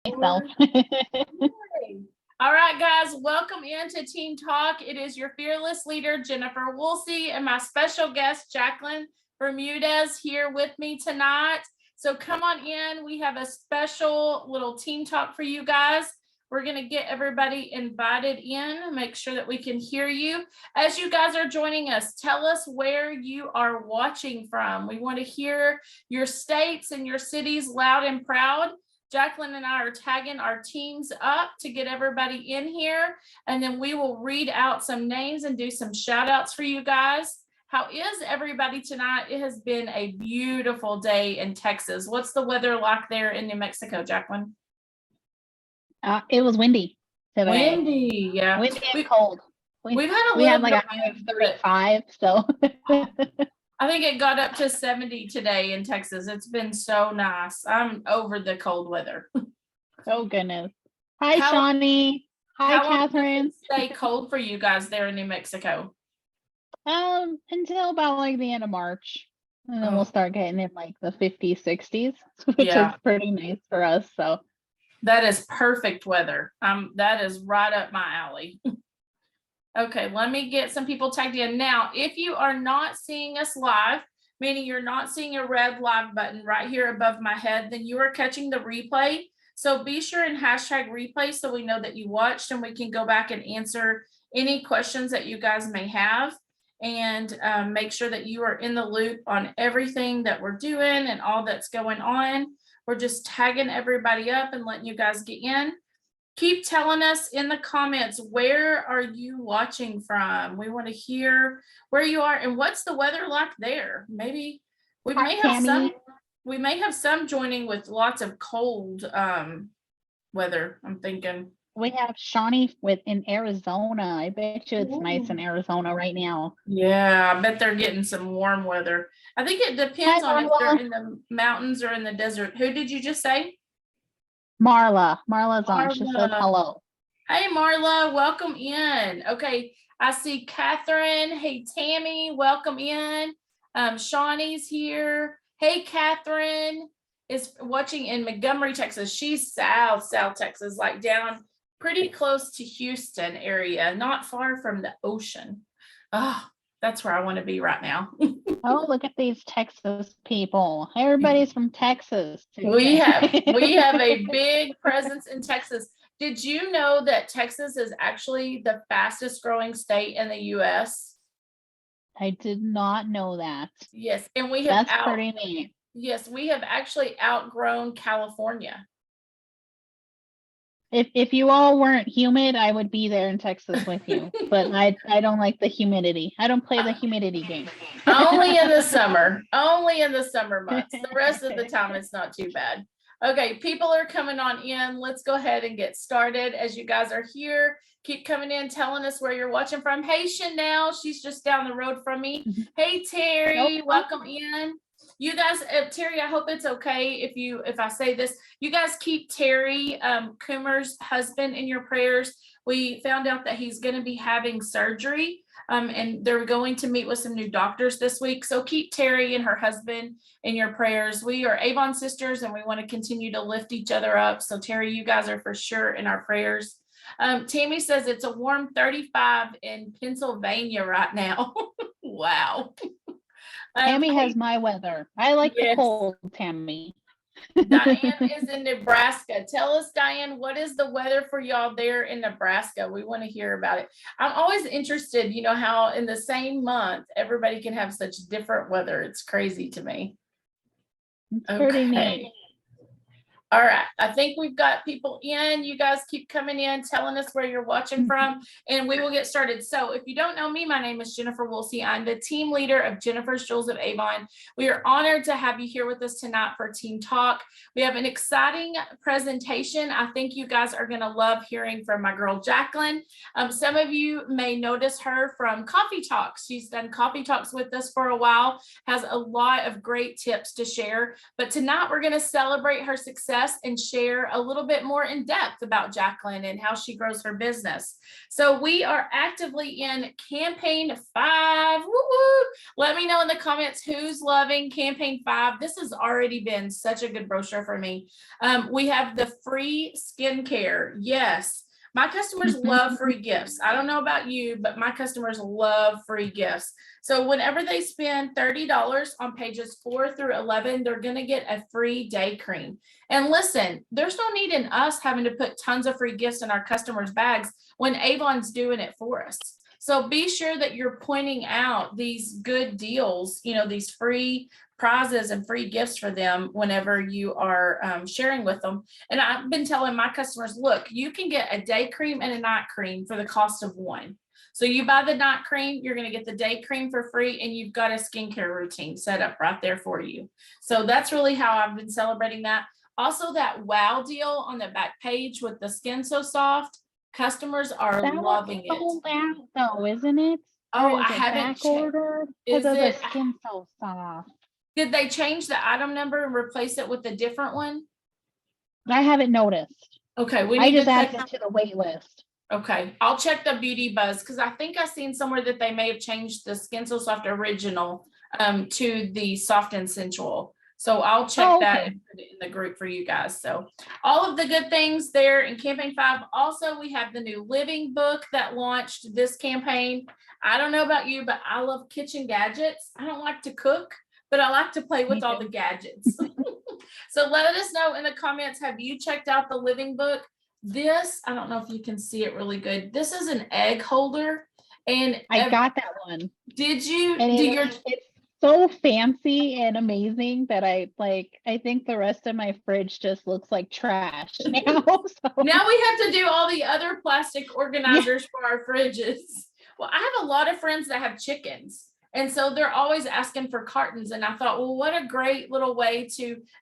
myself. All right, guys, welcome into Team Talk. It is your fearless leader, Jennifer Woolsey, and my special guest, Jaclyn Bermudez, here with me tonight. So come on in. We have a special little team talk for you guys. We're going to get everybody invited in, make sure that we can hear you. As you guys are joining us, tell us where you are watching from. We want to hear your states and your cities loud and proud. Jaclyn and I are tagging our teams up to get everybody in here, and then we will read out some names and do some shout outs for you guys. How is everybody tonight? It has been a beautiful day in Texas. What's the weather like there in New Mexico, Jaclyn? It was windy today. Windy, yeah. Windy and cold. We've had we had like a high of 35, so I think it got up to 70 today in Texas. It's been so nice. I'm over the cold weather. Oh goodness. Hi, Shawnee. Hi, Catherine. Stay cold for you guys there in New Mexico? Until about like the end of March. And then we'll start getting in like the 50s, 60s, which is pretty nice for us. So that is perfect weather. That is right up my alley. Okay, let me get some people tagged in. Now, if you are not seeing us live, meaning you're not seeing a red live button right here above my head, then you are catching the replay. So be sure and hashtag replay so we know that you watched and we can go back and answer any questions that you guys may have, and make sure that you are in the loop on everything that we're doing and all that's going on. We're just tagging everybody up and letting you guys get in. Keep telling us in the comments, where are you watching from? We want to hear where you are and what's the weather like there. Maybe we may have some joining with lots of cold weather. I'm thinking we have Shawnee in Arizona. I bet you it's nice in Arizona right now. Yeah, I bet they're getting some warm weather. I think it depends on if they're in the mountains or in the desert. Who did you just say? Marla's on. She said hello. Hey, Marla, welcome in. Okay, I see Catherine. Hey, Tammy, welcome in. Shawnee's here. Hey, Catherine is watching in Montgomery, Texas. She's South Texas, like down pretty close to Houston area, not far from the ocean. Oh, that's where I want to be right now. Oh, look at these Texas people. Everybody's from Texas. We have a big presence in Texas. Did you know that Texas is actually the fastest growing state in the US? I did not know that. Yes, and we have pretty neat. Yes, we have actually outgrown California. If you all weren't humid, I would be there in Texas with you. But I don't like the humidity. I don't play the humidity game. Only in the summer. Only in the summer months. The rest of the time, it's not too bad. Okay, people are coming on in. Let's go ahead and get started. As you guys are here, keep coming in, telling us where you're watching from. Hey, Chanel, she's just down the road from me. Hey, Terry, welcome in. You guys, Terry, I hope it's okay if I say this. You guys keep Terry Coomer's husband in your prayers. We found out that he's going to be having surgery, and they're going to meet with some new doctors this week. So keep Terry and her husband in your prayers. We are Avon sisters, and we want to continue to lift each other up. So Terry, you guys are for sure in our prayers. Tammy says it's a warm 35 in Pennsylvania right now. Wow. Tammy has my weather. I like the cold, Tammy. Diane is in Nebraska. Tell us, Diane, what is the weather for y'all there in Nebraska? We want to hear about it. I'm always interested, you know, how in the same month, everybody can have such different weather. It's crazy to me. It's pretty neat. All right, I think we've got people in. You guys keep coming in, telling us where you're watching from, and we will get started. So if you don't know me, my name is Jennifer Woolsey. I'm the team leader of Jennifer's Jewels of Avon. We are honored to have you here with us tonight for Team Talk. We have an exciting presentation. I think you guys are going to love hearing from my girl, Jaclyn. Some of you may notice her from Coffee Talks. She's done Coffee Talks with us for a while, has a lot of great tips to share. But tonight we're going to celebrate her success discuss and share a little bit more in depth about Jaclyn and how she grows her business. So we are actively in campaign 5. Woo-woo. Let me know in the comments who's loving campaign 5. This has already been such a good brochure for me. We have the free skincare. Yes. My customers love free gifts. I don't know about you, but my customers love free gifts. So whenever they spend $30 on pages 4 through 11, they're going to get a free day cream. And listen, there's no need in us having to put tons of free gifts in our customers' bags when Avon's doing it for us. So be sure that you're pointing out these good deals, you know, these free prizes and free gifts for them whenever you are sharing with them. And I've been telling my customers, look, you can get a day cream and a night cream for the cost of one. So you buy the night cream, you're going to get the day cream for free, and you've got a skincare routine set up right there for you. So that's really how I've been celebrating that. Also, that wow deal on the back page with the skin so soft, customers are loving it. Sold out though, isn't it? Oh, Or is I it haven't back ordered Is because of the it? skin so soft. Did they change the item number and replace it with a different one? I haven't noticed. Okay, we I need to just added check. it to the wait list. Okay, I'll check the Beauty Buzz because I think I've seen somewhere that they may have changed the Skin So Soft Original to the Soft and Sensual. So I'll check that and put it in the group for you guys. So all of the good things there in campaign 5. Also, we have the new living book that launched this campaign. I don't know about you, but I love kitchen gadgets. I don't like to cook, but I like to play with all the gadgets. So let us know in the comments, have you checked out the living book? This, I don't know if you can see it really good. This is an egg holder. And I got that one. Did you and do your it's so fancy and amazing that I think the rest of my fridge just looks like trash now. So. Now we have to do all the other plastic organizers for our fridges. Well, I have a lot of friends that have chickens. And so they're always asking for cartons. And I thought, well, what a great little way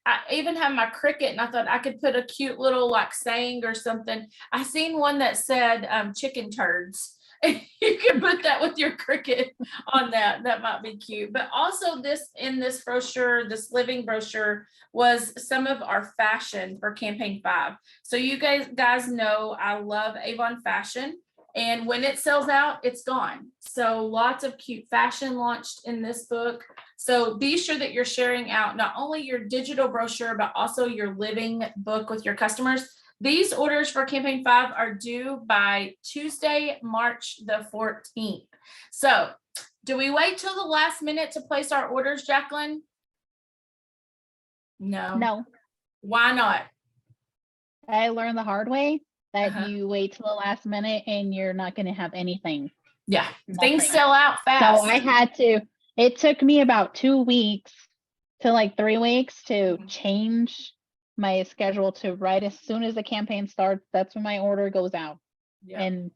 I even have my Cricut, and I thought I could put a cute little like saying or something. I seen one that said chicken turds. You can put that with your Cricut on that. That might be cute. But also in this brochure, this living brochure, was some of our fashion for campaign 5. So you guys know I love Avon fashion. And when it sells out, it's gone. So lots of cute fashion launched in this book. So be sure that you're sharing out not only your digital brochure, but also your living book with your customers. These orders for campaign 5 are due by Tuesday, March the 14th. So do we wait till the last minute to place our orders, Jaclyn? No. Why not? I learned the hard way that you wait till the last minute and you're not going to have anything. Yeah, things sell out fast. So it took me about 2 weeks to like 3 weeks to change my schedule to right as soon as the campaign starts. That's when my order goes out. Yeah. And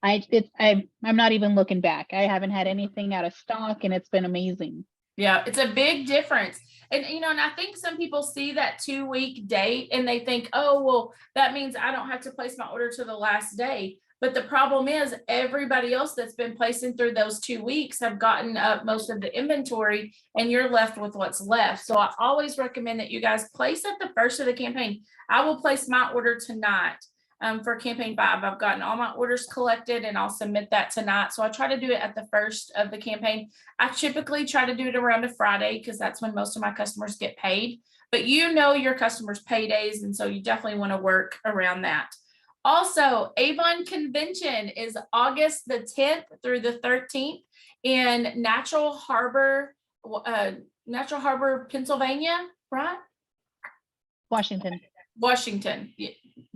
I'm not even looking back. I haven't had anything out of stock, and it's been amazing. Yeah, it's a big difference. And, and I think some people see that 2-week date and they think, oh, well, that means I don't have to place my order to the last day. But the problem is everybody else that's been placing through those 2 weeks have gotten up most of the inventory, and you're left with what's left. So I always recommend that you guys place at the first of the campaign. I will place my order tonight. For campaign 5, I've gotten all my orders collected, and I'll submit that tonight. So I try to do it at the first of the campaign. I typically try to do it around a Friday because that's when most of my customers get paid. But your customers' paydays, and so you definitely want to work around that. Also, Avon Convention is August the 10th through the 13th in Natural Harbor, Pennsylvania, right? Washington,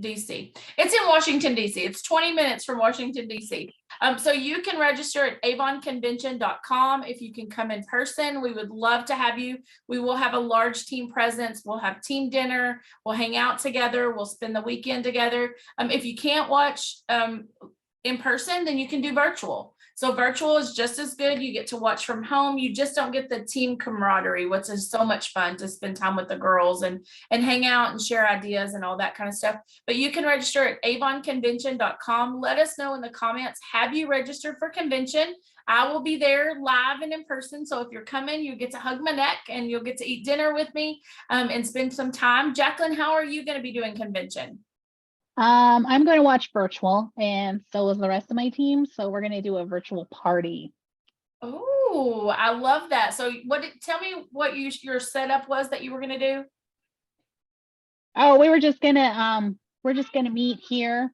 DC. It's in Washington, DC. It's 20 minutes from Washington, DC. So you can register at avonconvention.com. If you can come in person, we would love to have you. We will have a large team presence. We'll have team dinner. We'll hang out together. We'll spend the weekend together. If you can't watch in person, then you can do virtual. So virtual is just as good. You get to watch from home. You just don't get the team camaraderie, which is so much fun to spend time with the girls and hang out and share ideas and all that kind of stuff. But you can register at avonconvention.com. Let us know in the comments, have you registered for convention? I will be there live and in person. So if you're coming, you get to hug my neck and you'll get to eat dinner with me and spend some time. Jaclyn, how are you going to be doing convention? I'm going to watch virtual, and so is the rest of my team. So we're going to do a virtual party. Oh, I love that. So tell me what your setup was that you were going to do? Oh, we're just gonna meet here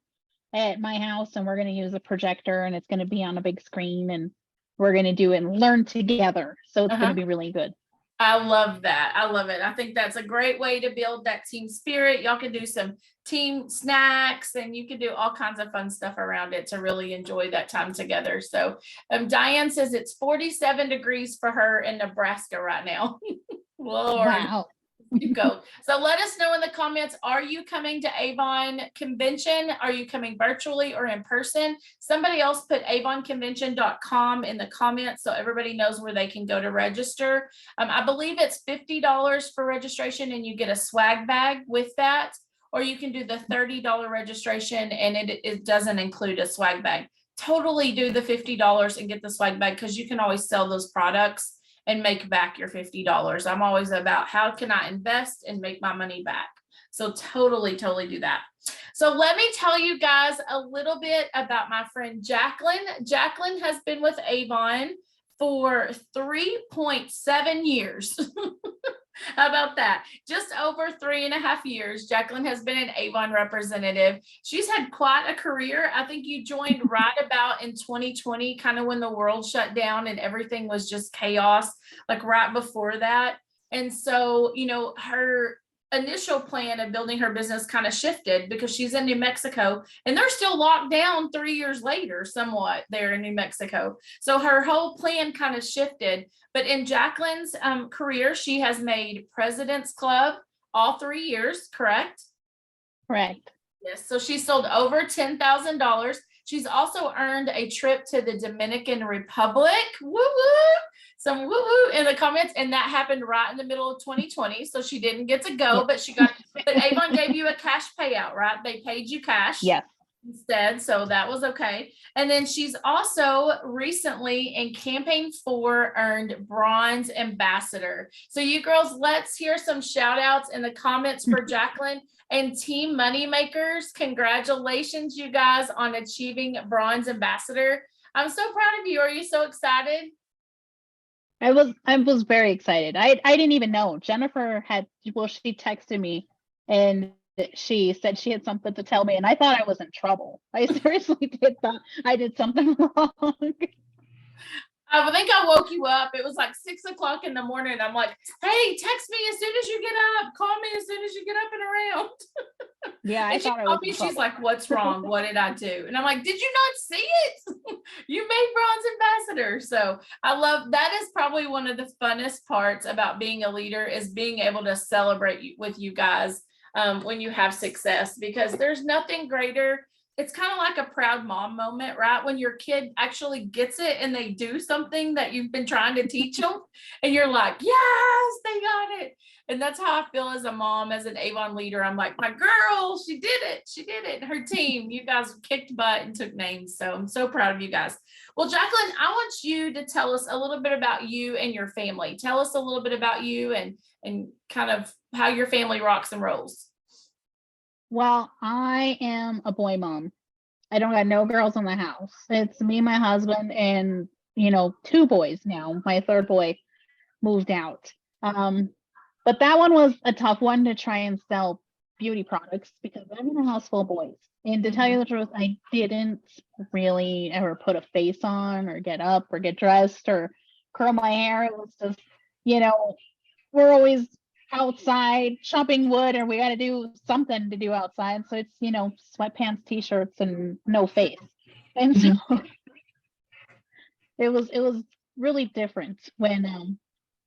at my house, and we're gonna use a projector, and it's gonna be on a big screen, and we're gonna do it and learn together. So it's gonna be really good. I love that. I love it. I think that's a great way to build that team spirit. Y'all can do some team snacks and you can do all kinds of fun stuff around it to really enjoy that time together. So Diane says it's 47 degrees for her in Nebraska right now. Lord. Wow. You go. So let us know in the comments, are you coming to Avon Convention? Are you coming virtually or in person? Somebody else put avonconvention.com in the comments so everybody knows where they can go to register. I believe it's $50 for registration and you get a swag bag with that, or you can do the $30 registration and it doesn't include a swag bag. Totally do the $50 and get the swag bag because you can always sell those products and make back your $50. I'm always about how can I invest and make my money back. So totally do that. So let me tell you guys a little bit about my friend Jaclyn. Jaclyn has been with Avon for 3.7 years. How about that? Just over 3.5 years. Jaclyn has been an Avon representative. She's had quite a career. I think you joined right about in 2020, kind of when the world shut down and everything was just chaos, like right before that. And so, you know, her initial plan of building her business kind of shifted because she's in New Mexico and they're still locked down 3 years later, somewhat there in New Mexico. So her whole plan kind of shifted. But in Jaclyn's career, she has made President's Club all 3 years, correct? Correct. Yes. So she sold over $10,000. She's also earned a trip to the Dominican Republic. Woo woo. Some woo woo in the comments. And that happened right in the middle of 2020. So she didn't get to go, but but Avon gave you a cash payout, right? They paid you cash. Yes. Instead, so that was okay. And then she's also recently in campaign 4 earned bronze ambassador. So you girls, let's hear some shout outs in the comments for Jaclyn and Team Moneymakers. Congratulations, you guys, on achieving bronze ambassador. I'm so proud of you. Are you so excited? I was very excited. I didn't even know. Jennifer she texted me and she said she had something to tell me and I thought I was in trouble. I seriously thought I did something wrong. I think I woke you up. It was like 6 o'clock in the morning. I'm like, hey, text me as soon as you get up. Call me as soon as you get up and around. Yeah, and she called me. She's like, what's wrong? What did I do? And I'm like, did you not see it? You made bronze ambassador. So I love that. Is probably one of the funnest parts about being a leader is being able to celebrate with you guys when you have success, because there's nothing greater. It's kind of like a proud mom moment, right? When your kid actually gets it and they do something that you've been trying to teach them and you're like, yes, they got it. And that's how I feel as a mom, as an Avon leader. I'm like, my girl, she did it. She did it. Her team, you guys kicked butt and took names. So I'm so proud of you guys. Well, Jaclyn, I want you to tell us a little bit about you and your family. Tell us a little bit about you and kind of how your family rocks and rolls. Well, I am a boy mom. I don't got no girls in the house. It's me, my husband, and 2 boys now. My 3rd boy moved out. But that one was a tough one to try and sell beauty products because I'm in a house full of boys. And to tell you the truth, I didn't really ever put a face on or get up or get dressed or curl my hair. It was just, we're always outside chopping wood, or we got to do something to do outside. So it's, sweatpants, t-shirts, and no face. And so it was really different when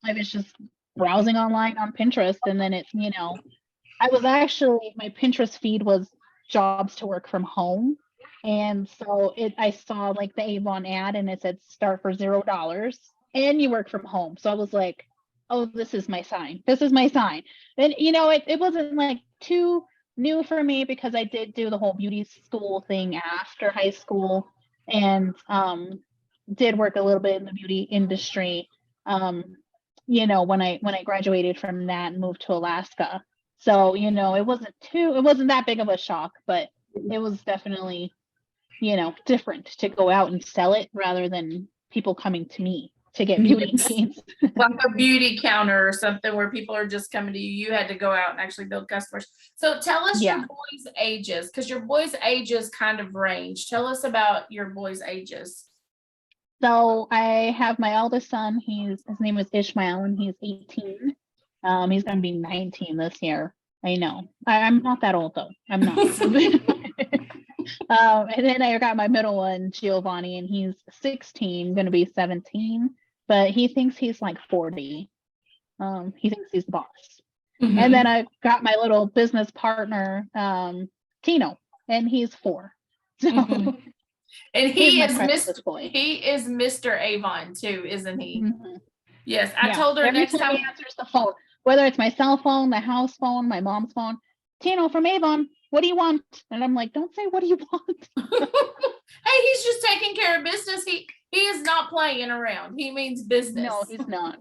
I was just browsing online on Pinterest, and then it's, I was actually, my Pinterest feed was jobs to work from home. And so I saw like the Avon ad and it said start for $0 and you work from home. So I was like, oh, this is my sign. This is my sign. And it wasn't like too new for me because I did do the whole beauty school thing after high school and did work a little bit in the beauty industry. When I graduated from that and moved to Alaska. So, it wasn't that big of a shock, but it was definitely different to go out and sell it rather than people coming to me to get beauty needs. Like a beauty counter or something where people are just coming to you. You had to go out and actually build customers. So tell us your boys' ages, because your boys' ages kind of range. Tell us about your boys' ages. So I have my eldest son. His name is Ishmael, and he's 18. He's going to be 19 this year. I know. I'm not that old though. I'm not. And then I got my middle one, Giovanni, and he's 16, going to be 17, but he thinks he's like 40. He thinks he's the boss. Mm-hmm. And then I got my little business partner, Tino, and he's 4. So, and he is Mr. Avon too, isn't he? Mm-hmm. Yes, I told her every next time he answers the phone, whether it's my cell phone, the house phone, my mom's phone, Tino from Avon, what do you want? And I'm like, don't say what do you want. Hey, he's just taking care of business. He is not playing around. He means business. No, he's not.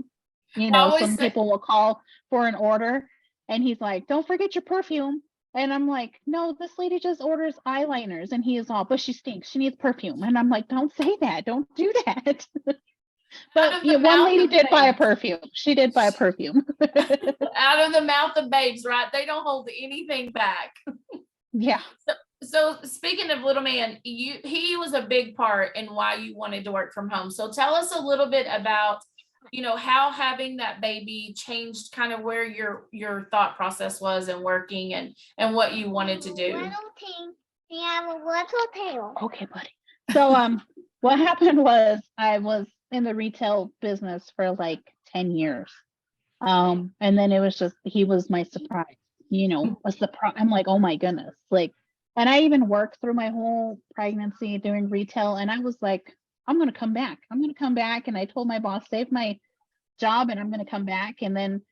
Some people will call for an order and he's like, don't forget your perfume. And I'm like, no, this lady just orders eyeliners. And he is all, but she stinks. She needs perfume. And I'm like, don't say that. Don't do that. But one lady did buy a perfume. She did buy a perfume. Out of the mouth of babes, right? They don't hold anything back. Yeah. So speaking of little man, he was a big part in why you wanted to work from home. So tell us a little bit about, how having that baby changed kind of where your thought process was and working and what you wanted to do. We have a little tail. Okay, buddy. So what happened was I was in the retail business for like 10 years. And then it was just, he was my surprise, a surprise. I'm like, oh my goodness. And I even worked through my whole pregnancy doing retail. And I was like, I'm going to come back. And I told my boss, save my job and I'm going to come back. And then,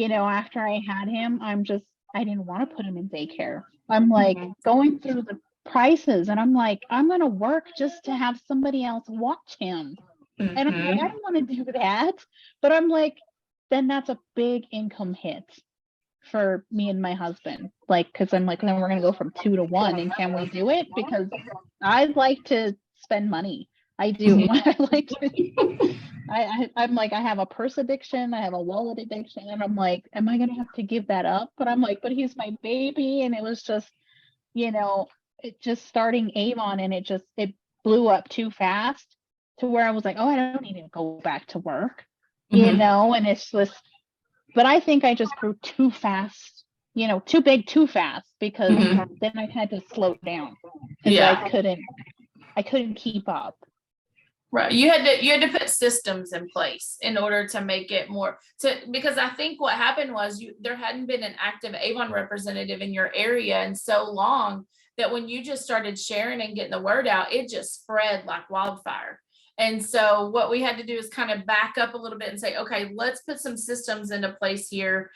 after I had him, I didn't want to put him in daycare. I'm like going through the prices and I'm like, I'm going to work just to have somebody else watch him. Mm-hmm. And I'm like, I don't want to do that. But I'm like, then that's a big income hit for me and my husband. Because I'm like, then we're going to go from 2 to 1. And can we do it? Because I like to spend money. I do. I like to. I'm like, I have a purse addiction. I have a wallet addiction. And I'm like, am I going to have to give that up? But I'm like, but he's my baby. And it was just, it just starting Avon and it blew up too fast to where I was like, oh, I don't need to go back to work, and it's just, but I think I just grew too fast, too big, too fast because then I had to slow down because I couldn't keep up. Right. You had to put systems in place in order to make it more because I think what happened was there hadn't been an active Avon representative in your area in so long that when you just started sharing and getting the word out, it just spread like wildfire. And so what we had to do is kind of back up a little bit and say, okay, let's put some systems into place here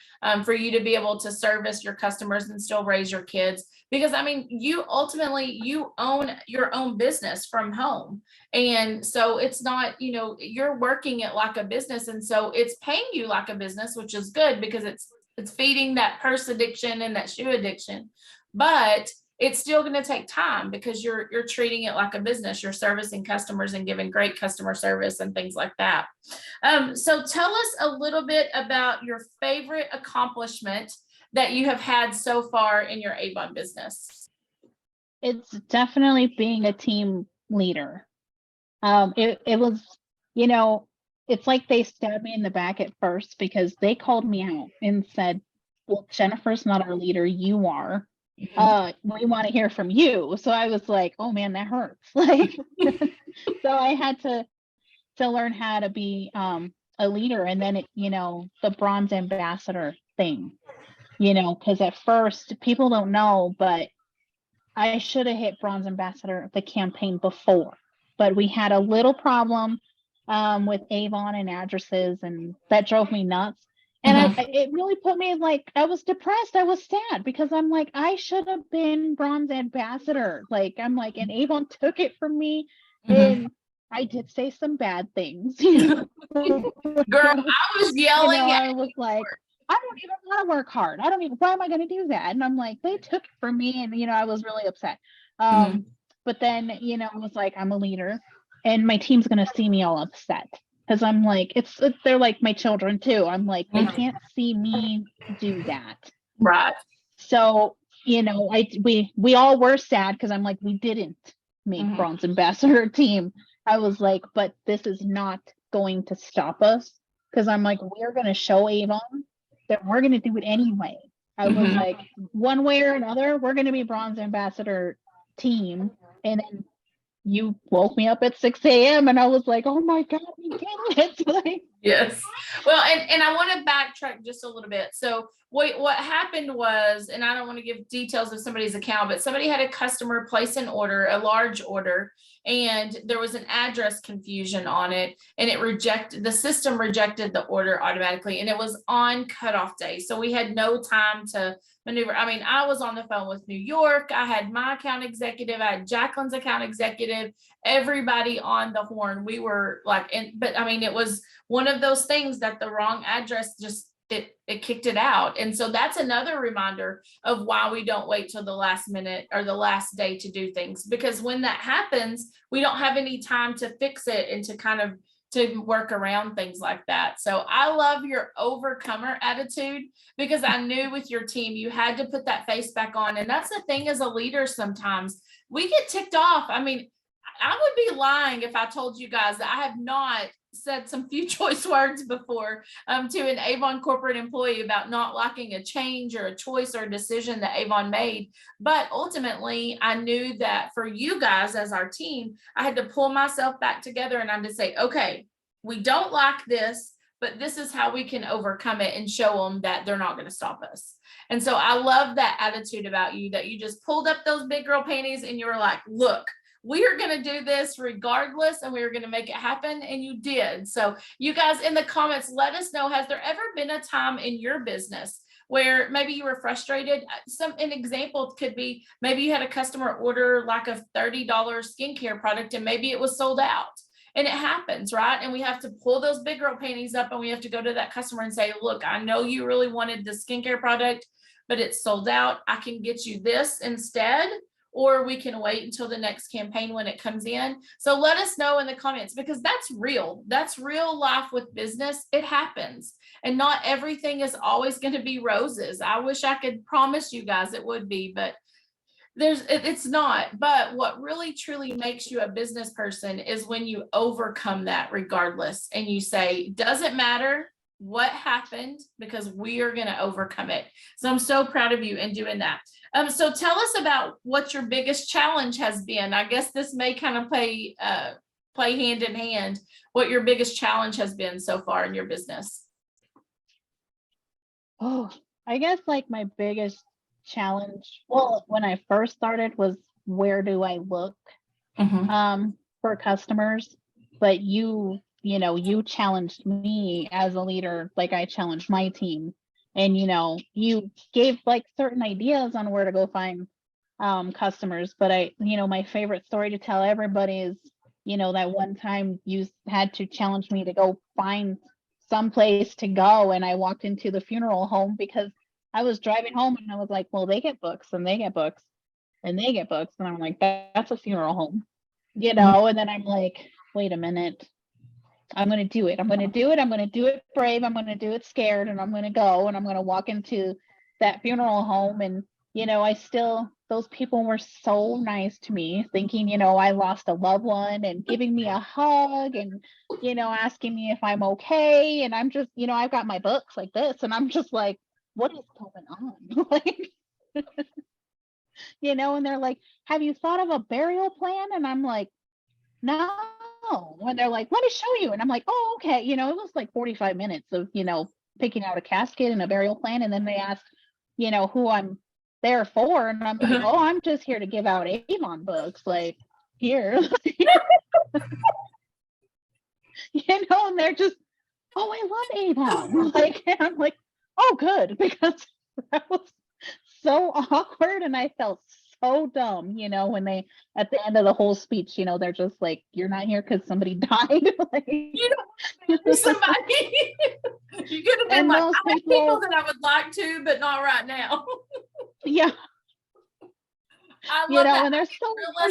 for you to be able to service your customers and still raise your kids. Because I mean, you own your own business from home. And so it's not, you're working it like a business. And so it's paying you like a business, which is good because it's feeding that purse addiction and that shoe addiction. But it's still going to take time because you're treating it like a business. You're servicing customers and giving great customer service and things like that. So tell us a little bit about your favorite accomplishment that you have had so far in your Avon business. It's definitely being a team leader. It was, it's like they stabbed me in the back at first because they called me out and said, well, Jennifer's not our leader, you are. We want to hear from you. So I was like, oh man, that hurts. So I had to learn how to be a leader. And then the bronze ambassador thing, because at first people don't know, but I should have hit bronze ambassador the campaign before, but we had a little problem with Avon and addresses, and that drove me nuts. And it really put me like, I was depressed. I was sad because I'm like, I should have been bronze ambassador. Like, I'm like, and Avon took it from me. And I did say some bad things. Girl, I was yelling at I was like, I don't even want to work hard. Why am I going to do that? And I'm like, they took it from me. And, I was really upset. But then, I was like, I'm a leader and my team's going to see me all upset. Because I'm like, they're like my children too. I'm like, they can't see me do that. Right. So, we all were sad because I'm like, we didn't make bronze ambassador team. I was like, but this is not going to stop us. Because I'm like, we're going to show Avon that we're going to do it anyway. I was like, one way or another, we're going to be bronze ambassador team. And then you woke me up at 6 a.m. and I was like, oh my God, we get it. Like, yes. Well, and I want to backtrack just a little bit. So what happened was, and I don't want to give details of somebody's account, but somebody had a customer place an order, a large order, and there was an address confusion on it, and the system rejected the order automatically, and it was on cutoff day. So we had no time to maneuver. I mean, I was on the phone with New York. I had my account executive. I had Jaclyn's account executive, everybody on the horn. We were like, but I mean, it was one of those things that the wrong address just, it kicked it out. And so that's another reminder of why we don't wait till the last minute or the last day to do things, because when that happens, we don't have any time to fix it and to kind of to work around things like that. So I love your overcomer attitude, because I knew with your team, you had to put that face back on. And that's the thing as a leader, sometimes we get ticked off. I mean, I would be lying if I told you guys that I have not said some few choice words before to an Avon corporate employee about not liking a change or a choice or a decision that Avon made. But ultimately, I knew that for you guys as our team, I had to pull myself back together and I had to say, okay, we don't like this, but this is how we can overcome it and show them that they're not going to stop us. And so I love that attitude about you, that you just pulled up those big girl panties and you were like, look, we are going to do this regardless, and we are going to make it happen. And you did. So you guys in the comments, let us know, has there ever been a time in your business where maybe you were frustrated? An example could be, maybe you had a customer order like a $30 skincare product and maybe it was sold out. And it happens, right? And we have to pull those big girl panties up and we have to go to that customer and say, look, I know you really wanted the skincare product, but it's sold out. I can get you this instead. Or we can wait until the next campaign when it comes in. So let us know in the comments, because that's real. That's real life with business. It happens. And not everything is always going to be roses. I wish I could promise you guys it would be, but it's not. But what really truly makes you a business person is when you overcome that regardless. And you say, doesn't matter what happened, because we are going to overcome it. So I'm so proud of you in doing that. So tell us about what your biggest challenge has been. I guess this may kind of play hand in hand, what your biggest challenge has been so far in your business. Oh, I guess like my biggest challenge, well, when I first started, was where do I look for customers? But you challenged me as a leader, like I challenged my team. And, you gave like certain ideas on where to go find customers. But my favorite story to tell everybody is, that one time you had to challenge me to go find someplace to go. And I walked into the funeral home because I was driving home and I was like, well, they get books and they get books and they get books. And I'm like, that's a funeral home, and then I'm like, wait a minute. I'm going to do it. I'm going to do it. I'm going to do it brave. I'm going to do it scared. And I'm going to go and I'm going to walk into that funeral home. And, those people were so nice to me, thinking, I lost a loved one and giving me a hug and, asking me if I'm okay. And I'm just, I've got my books like this and I'm just like, what is going on? Like, and they're like, have you thought of a burial plan? And I'm like, no. When they're like, let me show you. And I'm like, oh, okay. It was like 45 minutes of, picking out a casket and a burial plan. And then they asked, who I'm there for? And I'm like, oh, I'm just here to give out Avon books. Like, here. And they're just, oh, I love Avon. Like, and I'm like, oh, good, because that was so awkward and I felt so dumb, when they, at the end of the whole speech, they're just like, you're not here because somebody died. Like, You don't want somebody. You could have been and like, those I have people that I would like to, but not right now. yeah, I love that. and they're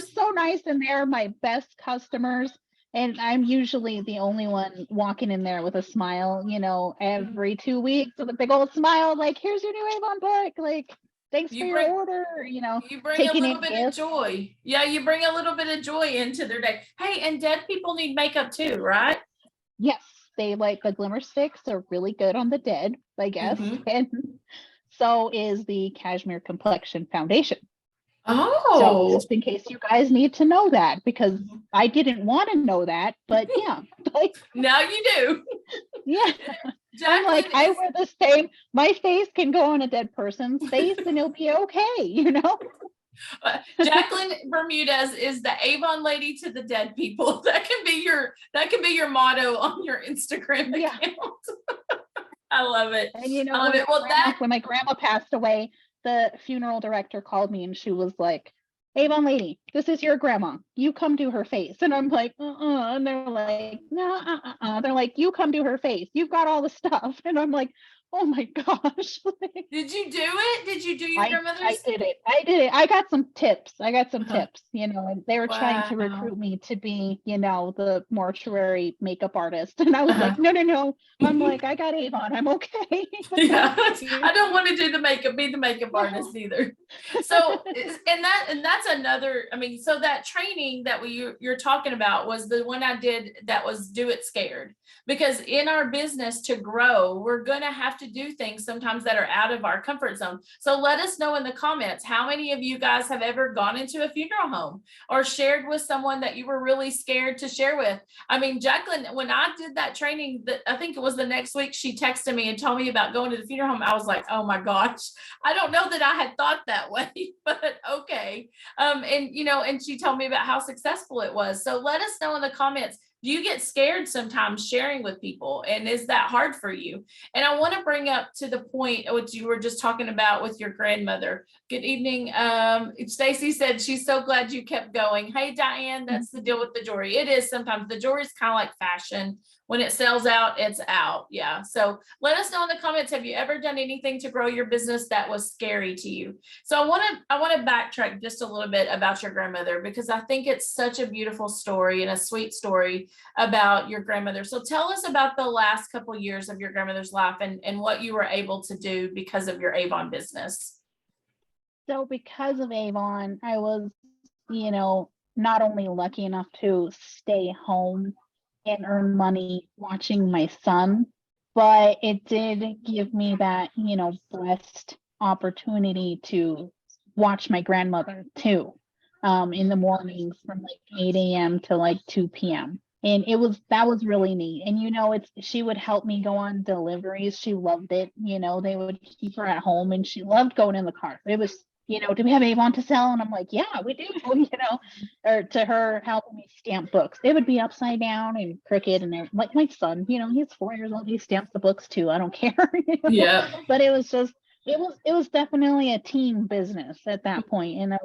so nice and they're my best customers. And I'm usually the only one walking in there with a smile, every 2 weeks with a big old smile, like, here's your new Avon book. Like, thanks for your order, You bring a taking little bit of joy. Yeah, you bring a little bit of joy into their day. Hey, and dead people need makeup too, right? Yes, they like the glimmer sticks are really good on the dead, I guess. And so is the Cashmere Complexion Foundation. Oh, so just in case you guys need to know that, because I didn't want to know that, but yeah. Like, now you do. Yeah. I'm like, I wear the same, my face can go on a dead person's face and it'll be okay, Jaclyn Bermudez is the Avon lady to the dead people. That can be your motto on your Instagram account. I love it. And I love it. Well, when my grandma passed away, the funeral director called me and she was like, Avon lady, this is your grandma. You come do her face. And I'm like, and they're like, no, They're like, you come do her face. You've got all the stuff. And I'm like, oh my gosh. Did you do it? Did you do your grandmother's? I did it. I got some tips. And they were trying to recruit me to be, the mortuary makeup artist. And I was like, no. I'm like, I got Avon. I'm okay. Yeah, I don't want to do be the makeup artist either. So, and that's another, so that training that you're talking about was the one I did that was do it scared. Because in our business to grow, we're going to have to do things sometimes that are out of our comfort zone. So let us know in the comments, how many of you guys have ever gone into a funeral home or shared with someone that you were really scared to share with? Jaclyn, when I did that training, I think it was the next week, she texted me and told me about going to the funeral home. I was like, oh my gosh, I don't know that I had thought that way, but okay. And she told me about how successful it was. So let us know in the comments. Do you get scared sometimes sharing with people? And is that hard for you? And I want to bring up to the point what you were just talking about with your grandmother. Good evening. Stacy said she's so glad you kept going. Hey, Diane, that's the deal with the jewelry. It is sometimes. The jewelry is kind of like fashion. When it sells out, it's out. Yeah. So let us know in the comments, have you ever done anything to grow your business that was scary to you? So I want to backtrack just a little bit about your grandmother, because I think it's such a beautiful story and a sweet story about your grandmother. So tell us about the last couple of years of your grandmother's life and what you were able to do because of your Avon business. So because of Avon, I was, not only lucky enough to stay home and earn money watching my son, but it did give me that, blessed opportunity to watch my grandmother too, in the mornings from like 8 a.m. to like 2 p.m. And that was really neat. And, she would help me go on deliveries. She loved it. They would keep her at home and she loved going in the car. It was, do we have Avon to sell? And I'm like, yeah, we do, or to her helping me stamp books. It would be upside down and crooked. And like my son, he's 4 years old. He stamps the books too. I don't care. Yeah. But it was just, it was definitely a team business at that point. And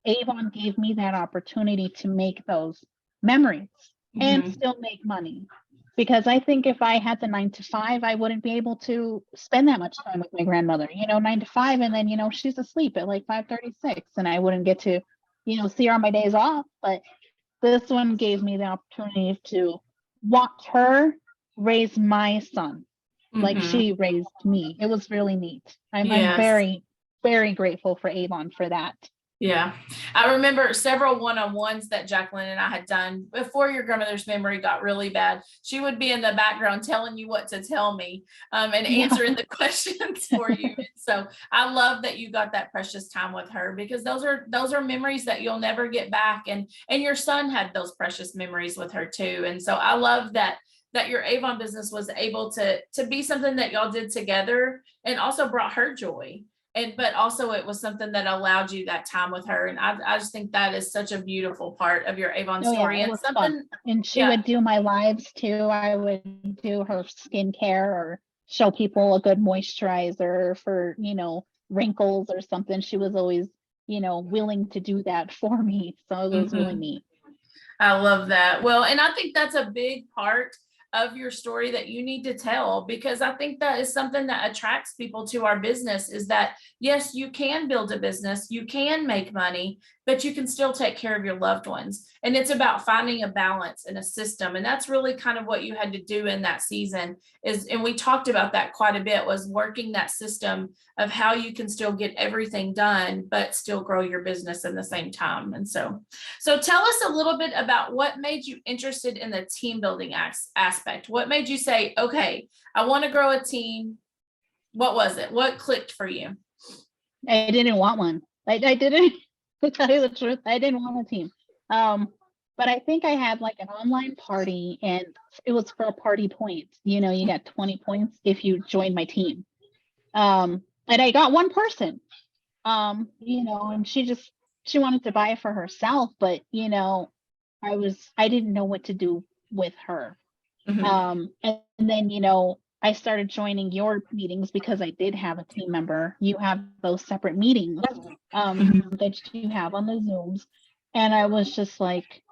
Avon gave me that opportunity to make those memories and still make money. Because I think if I had the 9 to 5, I wouldn't be able to spend that much time with my grandmother, 9 to 5. And then, she's asleep at like 5:36 and I wouldn't get to, see her on my days off. But this one gave me the opportunity to watch her raise my son like she raised me. It was really neat. I'm very, very grateful for Avon for that. Yeah. I remember several one-on-ones that Jaclyn and I had done before your grandmother's memory got really bad. She would be in the background telling you what to tell me, and answering the questions for you. So I love that you got that precious time with her, because those are memories that you'll never get back. And your son had those precious memories with her too. And so I love that your Avon business was able to be something that y'all did together and also brought her joy. but also it was something that allowed you that time with her. And I just think that is such a beautiful part of your Avon Oh, yeah, story. it And was something, fun. And she yeah. would do my lives too. I would do her skincare or show people a good moisturizer for, wrinkles or something. She was always, willing to do that for me. So it was really neat. I love that. Well, and I think that's a big part of your story that you need to tell, because I think that is something that attracts people to our business, is that yes, you can build a business, you can make money, but you can still take care of your loved ones. And it's about finding a balance and a system. And that's really kind of what you had to do in that season and we talked about that quite a bit, was working that system of how you can still get everything done, but still grow your business in the same time. And so tell us a little bit about what made you interested in the team building aspect. What made you say, okay, I want to grow a team? What was it? What clicked for you? I didn't want one. I didn't, to tell you the truth, I didn't want a team. But I think I had like an online party, and it was for party points. You got 20 points if you joined my team. And I got one person, and she wanted to buy it for herself, but I didn't know what to do with her. And then, I started joining your meetings because I did have a team member. You have those separate meetings that you have on the Zooms. And I was just like,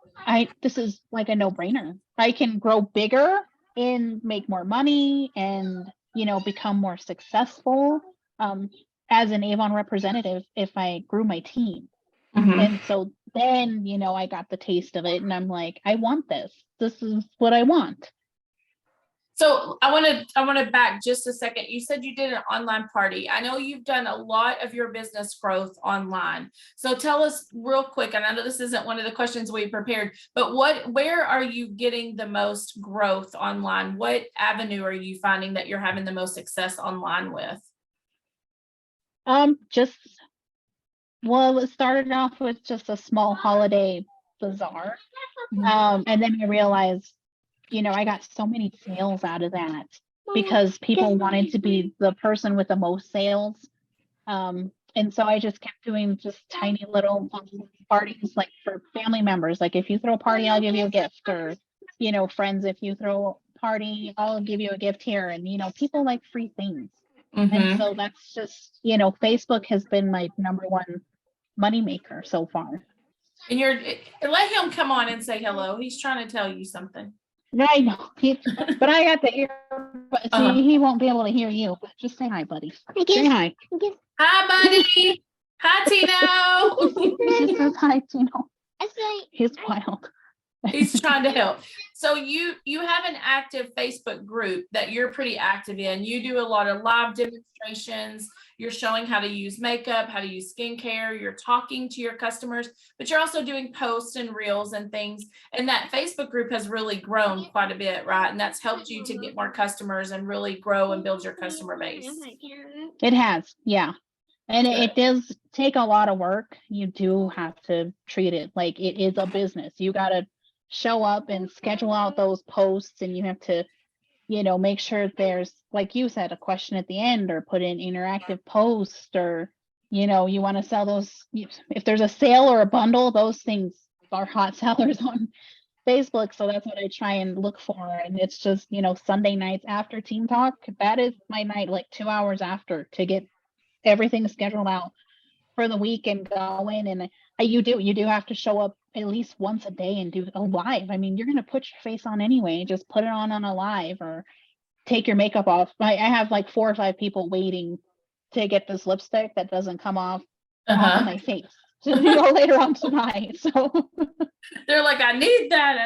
this is like a no-brainer. I can grow bigger and make more money and, become more successful as an Avon representative if I grew my team. And so then, I got the taste of it and I'm like, I want this. This is what I want. So I want to back just a second. You said you did an online party. I know you've done a lot of your business growth online. So tell us real quick, and I know this isn't one of the questions we prepared, but where are you getting the most growth online? What avenue are you finding that you're having the most success online with? It started off with just a small holiday bazaar. And then I realized, I got so many sales out of that because people wanted to be the person with the most sales. And so I just kept doing just tiny little parties, like for family members. Like if you throw a party, I'll give you a gift, or, friends, if you throw a party, I'll give you a gift here. And, people like free things. And so that's just, Facebook has been my number one moneymaker so far. And let him come on and say hello. He's trying to tell you something. I know, but I got to hear. See, he won't be able to hear you. But just say hi, buddy. Say hi. Hi, buddy. Hi, Tino. He says hi, Tino. He's wild. He's trying to help. So you have an active Facebook group that you're pretty active in. You do a lot of live demonstrations. You're showing how to use makeup, how to use skincare. You're talking to your customers, but you're also doing posts and reels and things. And that Facebook group has really grown quite a bit, right? And that's helped you to get more customers and really grow and build your customer base. It has, yeah. And it does take a lot of work. You do have to treat it like it is a business. You got to show up and schedule out those posts, and you have to, make sure there's, like you said, a question at the end, or put in interactive post, or, you want to sell those. If there's a sale or a bundle, those things are hot sellers on Facebook. So that's what I try and look for. And it's just, Sunday nights after Team Talk, that is my night, like 2 hours after, to get everything scheduled out for the week and going. And you do have to show up at least once a day and do a live. I mean, you're going to put your face on anyway. Just put it on a live, or take your makeup off. I have like 4 or 5 people waiting to get this lipstick that doesn't come off of my face later on tonight. So they're like, I need that.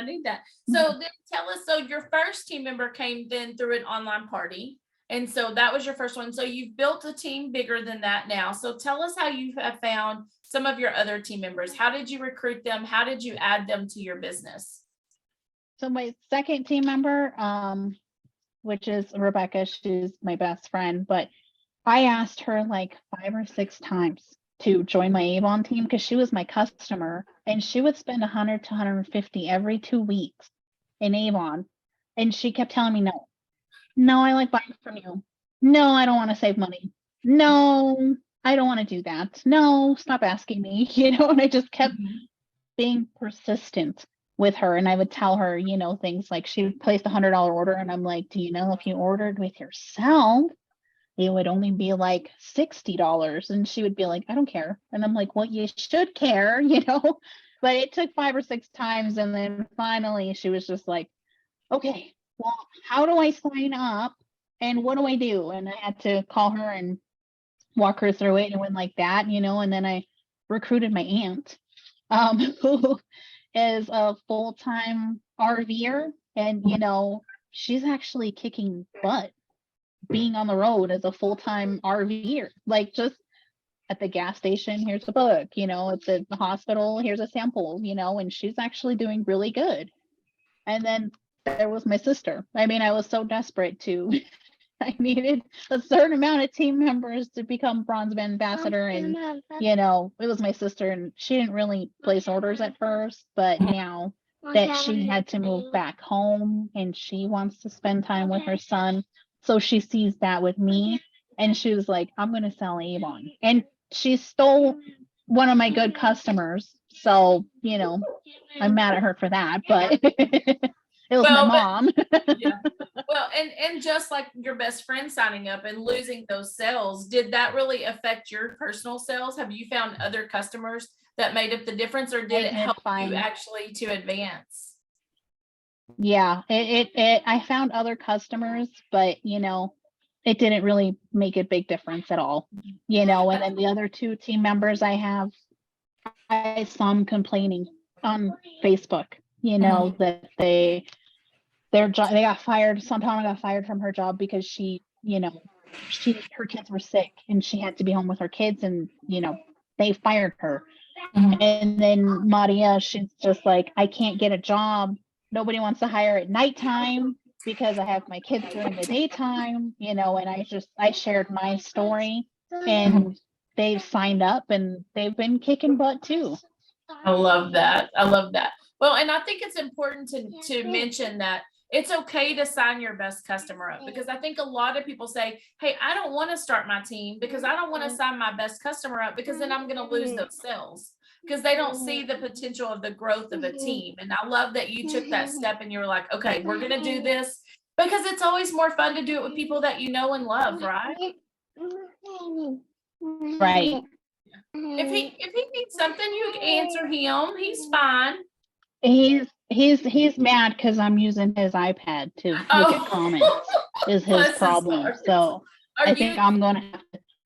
So then tell us, so your first team member came then through an online party. And so that was your first one. So you've built a team bigger than that now. So tell us how you have found some of your other team members. How did you recruit them? How did you add them to your business? So my second team member, which is Rebecca, she's my best friend, but I asked her like 5 or 6 times to join my Avon team because she was my customer, and she would spend 100 to 150 every 2 weeks in Avon. And she kept telling me, no, I like buying from you. No, I don't want to save money. No, I don't want to do that. No, stop asking me, and I just kept Mhm. being persistent with her. And I would tell her, things like she would place a $100 order. And I'm like, do you know if you ordered with yourself, it would only be like $60. And she would be like, I don't care. And I'm like, well, you should care, But it took 5 or 6 times. And then finally she was just like, okay, well, how do I sign up? And what do I do? And I had to call her and walk her through it. And it went like that, and then I recruited my aunt, who is a full-time RVer. And, she's actually kicking butt being on the road as a full-time RVer. Like, just at the gas station, here's a book, at the hospital, here's a sample, and she's actually doing really good. And then there was my sister. I mean, I was so desperate to, I needed a certain amount of team members to become bronze band ambassador. And, it was my sister, and she didn't really place orders at first, but now that she had to move back home and she wants to spend time with her son, so she sees that with me, and she was like, I'm going to sell Avon. And she stole one of my good customers. So, I'm mad at her for that, but it was my Well, mom. Yeah. Well, and just like your best friend signing up and losing those sales, did that really affect your personal sales? Have you found other customers that made up the difference, or did I it did help you find- actually to advance? Yeah, I found other customers, but it didn't really make a big difference at all. And then the other 2 team members I saw them complaining on Facebook, that their job, they got fired. Sometime got fired from her job because her kids were sick and she had to be home with her kids, and they fired her. Mhm. And then Maria, she's just like, I can't get a job. Nobody wants to hire at nighttime because I have my kids during the daytime, and I shared my story, and they've signed up and they've been kicking butt too. I love that. I love that. Well, and I think it's important to mention that it's okay to sign your best customer up, because I think a lot of people say, hey, I don't want to start my team because I don't want to sign my best customer up because then I'm going to lose those sales, because they don't see the potential of the growth of a team. And I love that you took that step and you were like, okay, we're going to do this, because it's always more fun to do it with people that you know and love, right? Right. If he needs something, you can answer him. He's fine. He's mad because I'm using his iPad to look at comments is his Bless his problem. heart. So I think I'm gonna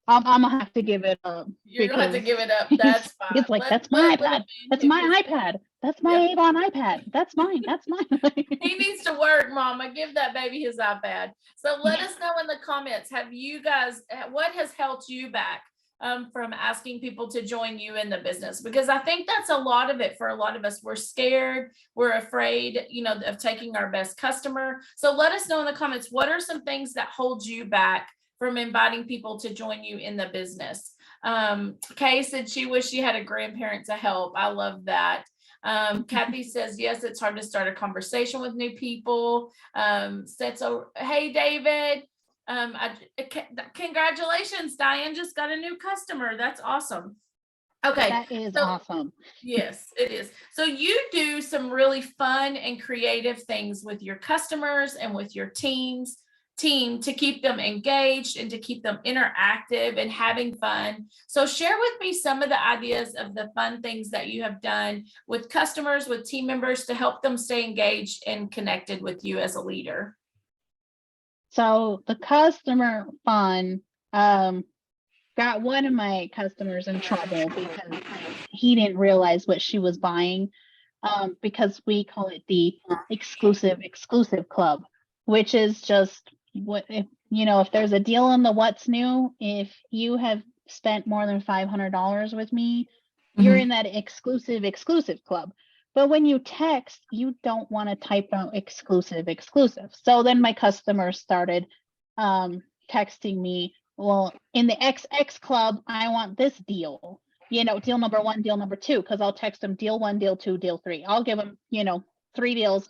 have to give it up. You're gonna have to because give it up. That's fine. It's like, that's my iPad. That's my iPad. That's my Avon iPad. That's mine. That's mine. He needs to work, Mama. Give that baby his iPad. So let us know in the comments. Have you guys? What has held you back from asking people to join you in the business? Because I think that's a lot of it for a lot of us. We're scared. We're afraid, of taking our best customer. So let us know in the comments, what are some things that hold you back from inviting people to join you in the business? Kay said she wished she had a grandparent to help. I love that. Kathy says, yes, it's hard to start a conversation with new people. So, hey, David. Congratulations, Diane just got a new customer. That's awesome. Okay. That is awesome. Yes, it is. So you do some really fun and creative things with your customers and with your team to keep them engaged and to keep them interactive and having fun. So share with me some of the ideas of the fun things that you have done with customers, with team members, to help them stay engaged and connected with you as a leader. So the customer fun, got one of my customers in trouble because he didn't realize what she was buying, because we call it the exclusive club, which is just if there's a deal on the what's new, if you have spent more than $500 with me, you're in that exclusive club. But when you text, you don't want to type out exclusive. So then my customers started texting me, well, in the XX club, I want this deal, deal number 1, deal number 2, because I'll text them deal 1, deal 2, deal 3. I'll give them, 3 deals,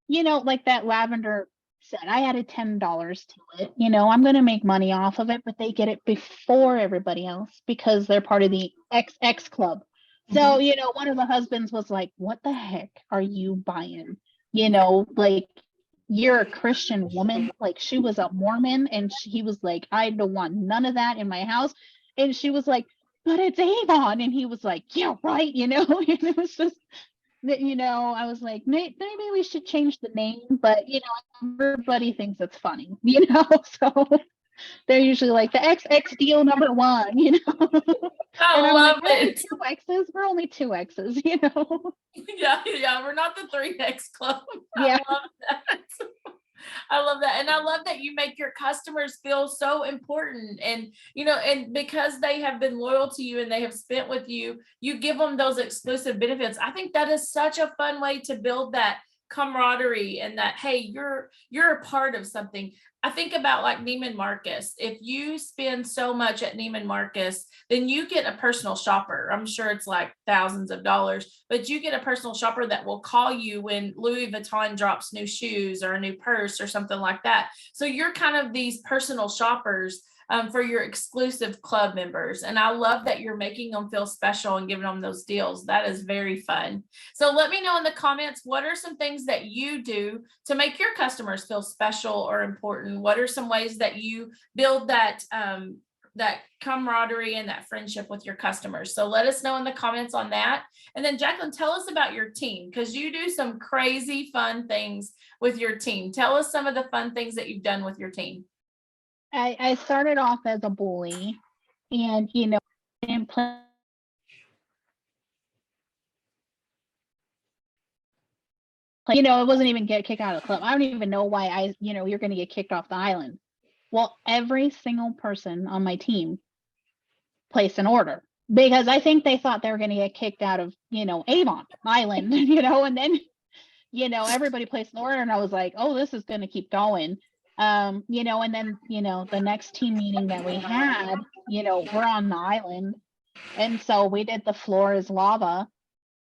like that lavender said, I added $10 to it. You know, I'm going to make money off of it, but they get it before everybody else because they're part of the XX club. So, you know, one of the husbands was like, what the heck are you buying? You know, like, you're a Christian woman. Like, she was a Mormon, and he was like, I don't want none of that in my house. And she was like, but it's Avon. And he was like, yeah, right. You know, and it was just, you know, I was like, maybe we should change the name, but you know, everybody thinks it's funny, you know, so they're usually like the XX deal #1, you know. And I I'm love like, we're only it. 2X's, we're only 2X's, you know. Yeah, we're not the 3X club. Yeah. I love that. I love that. And I love that you make your customers feel so important. And, you know, and because they have been loyal to you and they have spent with you, you give them those exclusive benefits. I think that is such a fun way to build that camaraderie and that, hey, you're a part of something. I think about like Neiman Marcus. If you spend so much at Neiman Marcus, then you get a personal shopper. I'm sure it's like thousands of dollars, but you get a personal shopper that will call you when Louis Vuitton drops new shoes or a new purse or something like that. So you're kind of these personal shoppers for your exclusive club members. And I love that you're making them feel special and giving them those deals. That is very fun. So let me know in the comments, what are some things that you do to make your customers feel special or important? What are some ways that you build that that camaraderie and that friendship with your customers? So let us know in the comments on that. And then Jaclyn, tell us about your team, because you do some crazy fun things with your team. Tell us some of the fun things that you've done with your team. I started off as a bully, and you know, didn't play, you know, it wasn't even get kicked out of the club. I don't even know why you know, you're going to get kicked off the island. Well, every single person on my team placed an order because I think they thought they were going to get kicked out of, you know, Avon Island, you know, and then, you know, everybody placed an order, and I was like, oh, this is going to keep going. You know, and then, you know, the next team meeting that we had, you know, we're on the island. And so we did the floor is lava.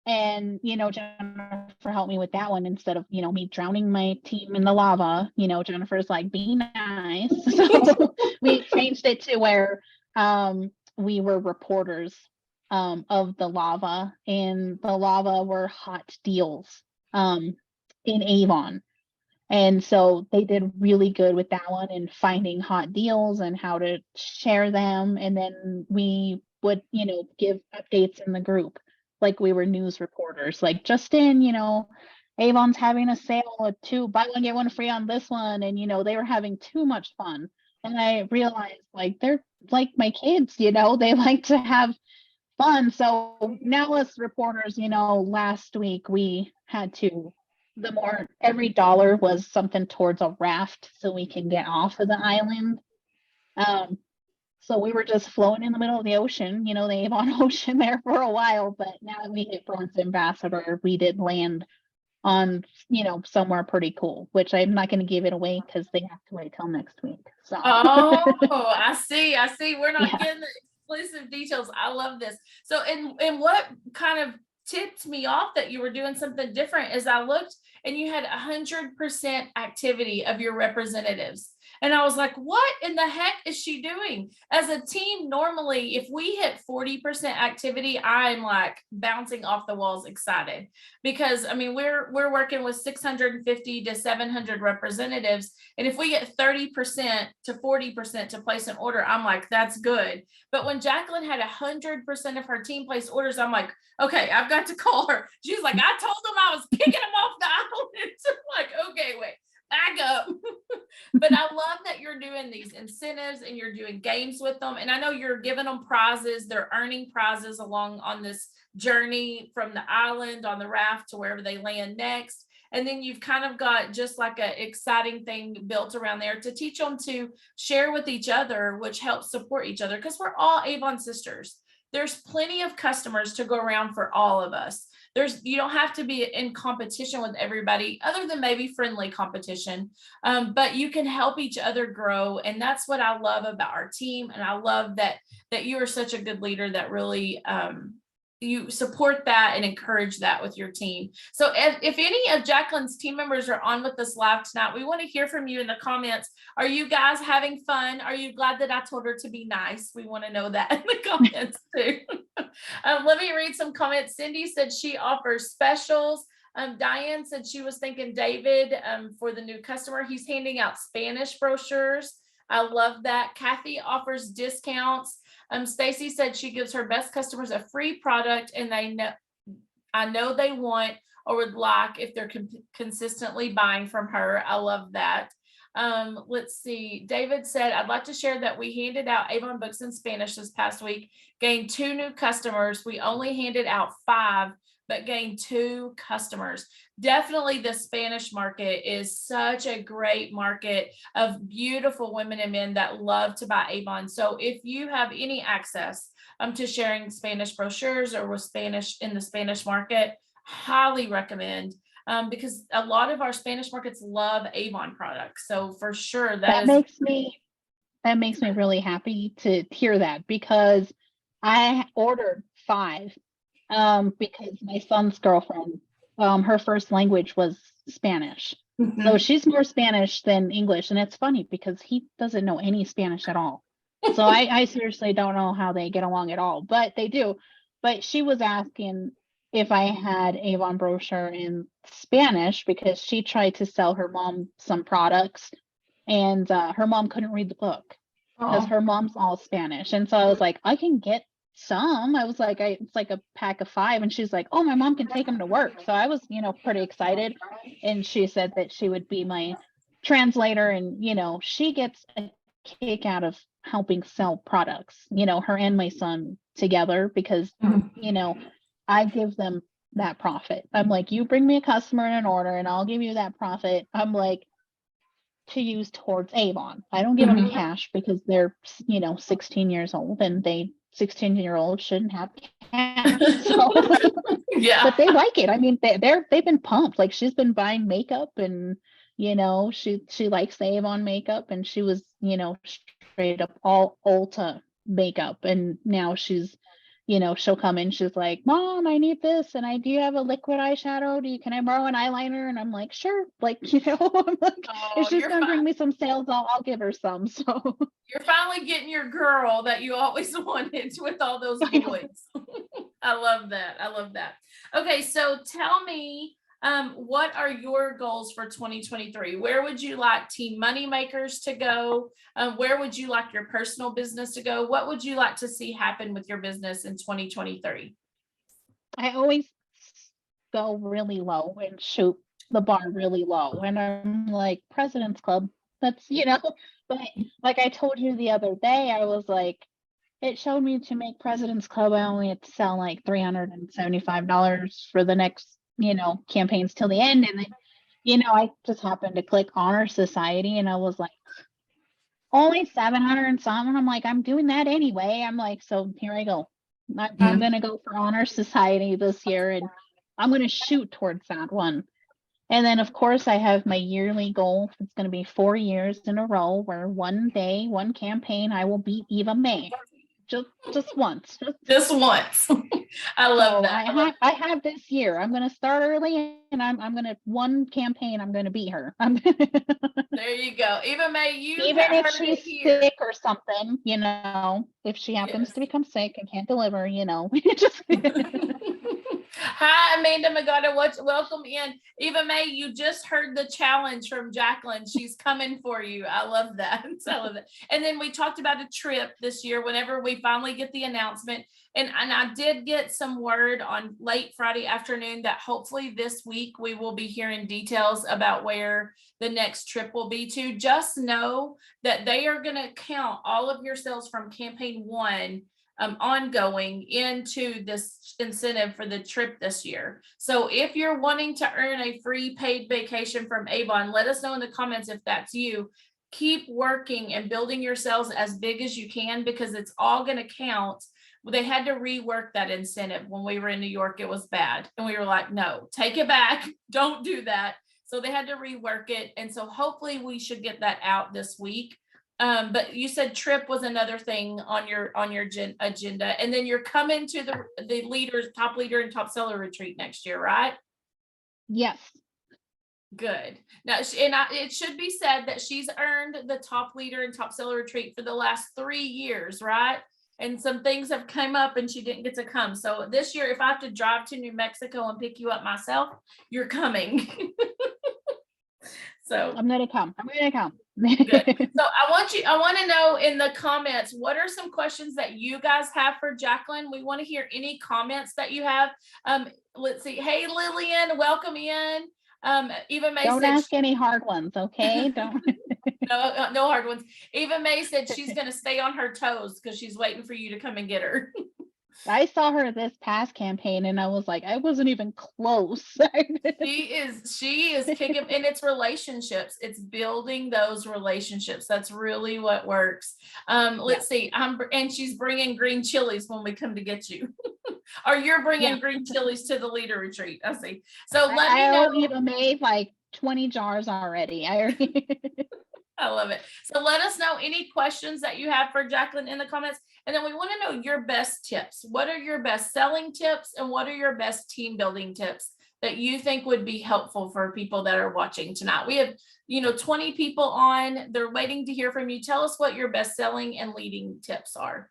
And, you know, Jennifer helped me with that one instead of, you know, me drowning my team in the lava. You know, Jennifer's like, be nice. So we changed it to where we were reporters of the lava, and the lava were hot deals in Avon. And so they did really good with that one and finding hot deals and how to share them. And then we would, you know, give updates in the group like we were news reporters. Like, just in, you know, Avon's having a sale of buy one, get one free on this one. And, you know, they were having too much fun. And I realized, like, they're like my kids, you know, they like to have fun. So now as reporters, you know, last week we had to, every dollar was something towards a raft so we can get off of the island. So we were just floating in the middle of the ocean, you know, the Avon Ocean there for a while. But now that we hit Florence Ambassador, we did land on, you know, somewhere pretty cool, which I'm not going to give it away because they have to wait till next week. So Oh, I see. We're not Yeah. getting the exclusive details. I love this. So, and what kind of tipped me off that you were doing something different is I looked and you had 100% activity of your representatives. And I was like, what in the heck is she doing? As a team, normally, if we hit 40% activity, I'm like bouncing off the walls excited, because I mean, we're working with 650 to 700 representatives. And if we get 30% to 40% to place an order, I'm like, that's good. But when Jaclyn had 100% of her team place orders, I'm like, okay, I've got to call her. She's like, I told them I was kicking them off the island. I'm like, okay, wait, back up. But I love that you're doing these incentives and you're doing games with them. And I know you're giving them prizes. They're earning prizes along on this journey from the island on the raft to wherever they land next. And then you've kind of got just like an exciting thing built around there to teach them to share with each other, which helps support each other, because we're all Avon sisters. There's plenty of customers to go around for all of us. You don't have to be in competition with everybody, other than maybe friendly competition, but you can help each other grow. And that's what I love about our team. And I love that you are such a good leader that really you support that and encourage that with your team. So if any of Jaclyn's team members are on with us live tonight, we want to hear from you in the comments. Are you guys having fun? Are you glad that I told her to be nice? We want to know that in the comments too. Let me read some comments. Cindy said she offers specials. Diane said she was thanking David for the new customer. He's handing out Spanish brochures. I love that. Kathy offers discounts. Stacy said she gives her best customers a free product, and I know they want or would like if they're consistently buying from her. I love that. Let's see. David said, I'd like to share that we handed out Avon books in Spanish this past week, gained 2 new customers. We only handed out 5, but gained 2 customers. Definitely the Spanish market is such a great market of beautiful women and men that love to buy Avon. So if you have any access to sharing Spanish brochures or with Spanish in the Spanish market, highly recommend, because a lot of our Spanish markets love Avon products. So for sure that makes me really happy to hear that, because I ordered 5 because my son's girlfriend, her first language was Spanish. So she's more Spanish than English. And it's funny because he doesn't know any Spanish at all. So I seriously don't know how they get along at all, but they do. But she was asking if I had Avon brochure in Spanish because she tried to sell her mom some products, and her mom couldn't read the book because her mom's all Spanish. And so I was like, I can get some. I was like, it's like a pack of 5. And she's like, oh, my mom can take them to work. So I was, pretty excited. And she said that she would be my translator. And, she gets a kick out of helping sell products, her and my son together, because, I give them that profit. I'm like, you bring me a customer and an order and I'll give you that profit. I'm like, to use towards Avon. I don't give them cash because they're, 16 years old, and 16-year-olds shouldn't have cash. So, yeah, but they like it. I mean, they've been pumped. Like, she's been buying makeup, and she likes the Avon makeup, and she was, straight up all Ulta makeup, and now she's, she'll come in, she's like, Mom, I need this, and do you have a liquid eyeshadow? Can I borrow an eyeliner? And I'm like, sure. Like, I'm like, if she's gonna bring me some sales, I'll give her some. So you're finally getting your girl that you always wanted with all those boys. I love that. I love that. Okay, so tell me, what are your goals for 2023? Where would you like Team Moneymakers to go? Where would you like your personal business to go? What would you like to see happen with your business in 2023? I always go really low and shoot the bar really low. And I'm like, President's Club. That's, but like I told you the other day, I was like, it showed me to make President's Club, I only had to sell like $375 for the next, campaigns till the end. And then, I just happened to click Honor Society, and I was like, only 700 and something. I'm like, I'm doing that anyway. I'm like, so here I go. I'm going to go for Honor Society this year, and I'm going to shoot towards that one. And then, of course, I have my yearly goal. It's going to be 4 years in a row where one day, one campaign, I will beat Eva May. Just once. Just once. I love that. I have this year. I'm going to start early, and I'm going to, one campaign, I'm going to beat her. There you go. Eva May, even if she's sick or something, if she happens to become sick and can't deliver, just Hi, Amanda Magada. Welcome in. Eva May, you just heard the challenge from Jaclyn. She's coming for you. I love that. I love it. And then we talked about a trip this year whenever we finally get the announcement. And I did get some word on late Friday afternoon that hopefully this week we will be hearing details about where the next trip will be to. Just know that they are going to count all of your sales from campaign 1 ongoing into this incentive for the trip this year. So if you're wanting to earn a free paid vacation from Avon, let us know in the comments if that's you. Keep working and building your sales as big as you can, because it's all going to count. They had to rework that incentive. When we were in New York, it was bad. And we were like, no, take it back. Don't do that. So they had to rework it. And so hopefully we should get that out this week. But you said trip was another thing on your agenda, and then you're coming to the top leader and top seller retreat next year, right? Yes. Good. Now, it should be said that she's earned the top leader and top seller retreat for the last 3 years, right? And some things have come up and she didn't get to come. So this year, if I have to drive to New Mexico and pick you up myself, you're coming. So I'm gonna come. good. So I want to know in the comments, what are some questions that you guys have for Jaclyn? We want to hear any comments that you have. Let's see. Hey, Lillian, welcome in. Eva May Don't said ask any hard ones, okay? Don't. no hard ones. Eva May said she's going to stay on her toes because she's waiting for you to come and get her. I saw her this past campaign and I was like, I wasn't even close. She is kicking, and it's relationships. It's building those relationships. That's really what works. Let's see. And she's bringing green chilies when we come to get you. Or you're bringing green chilies to the leader retreat. I see. So let me know. Eva made like 20 jars already. I love it. So let us know any questions that you have for Jaclyn in the comments. And then we want to know your best tips. What are your best selling tips and what are your best team building tips that you think would be helpful for people that are watching tonight? We have, 20 people on. They're waiting to hear from you. Tell us what your best selling and leading tips are.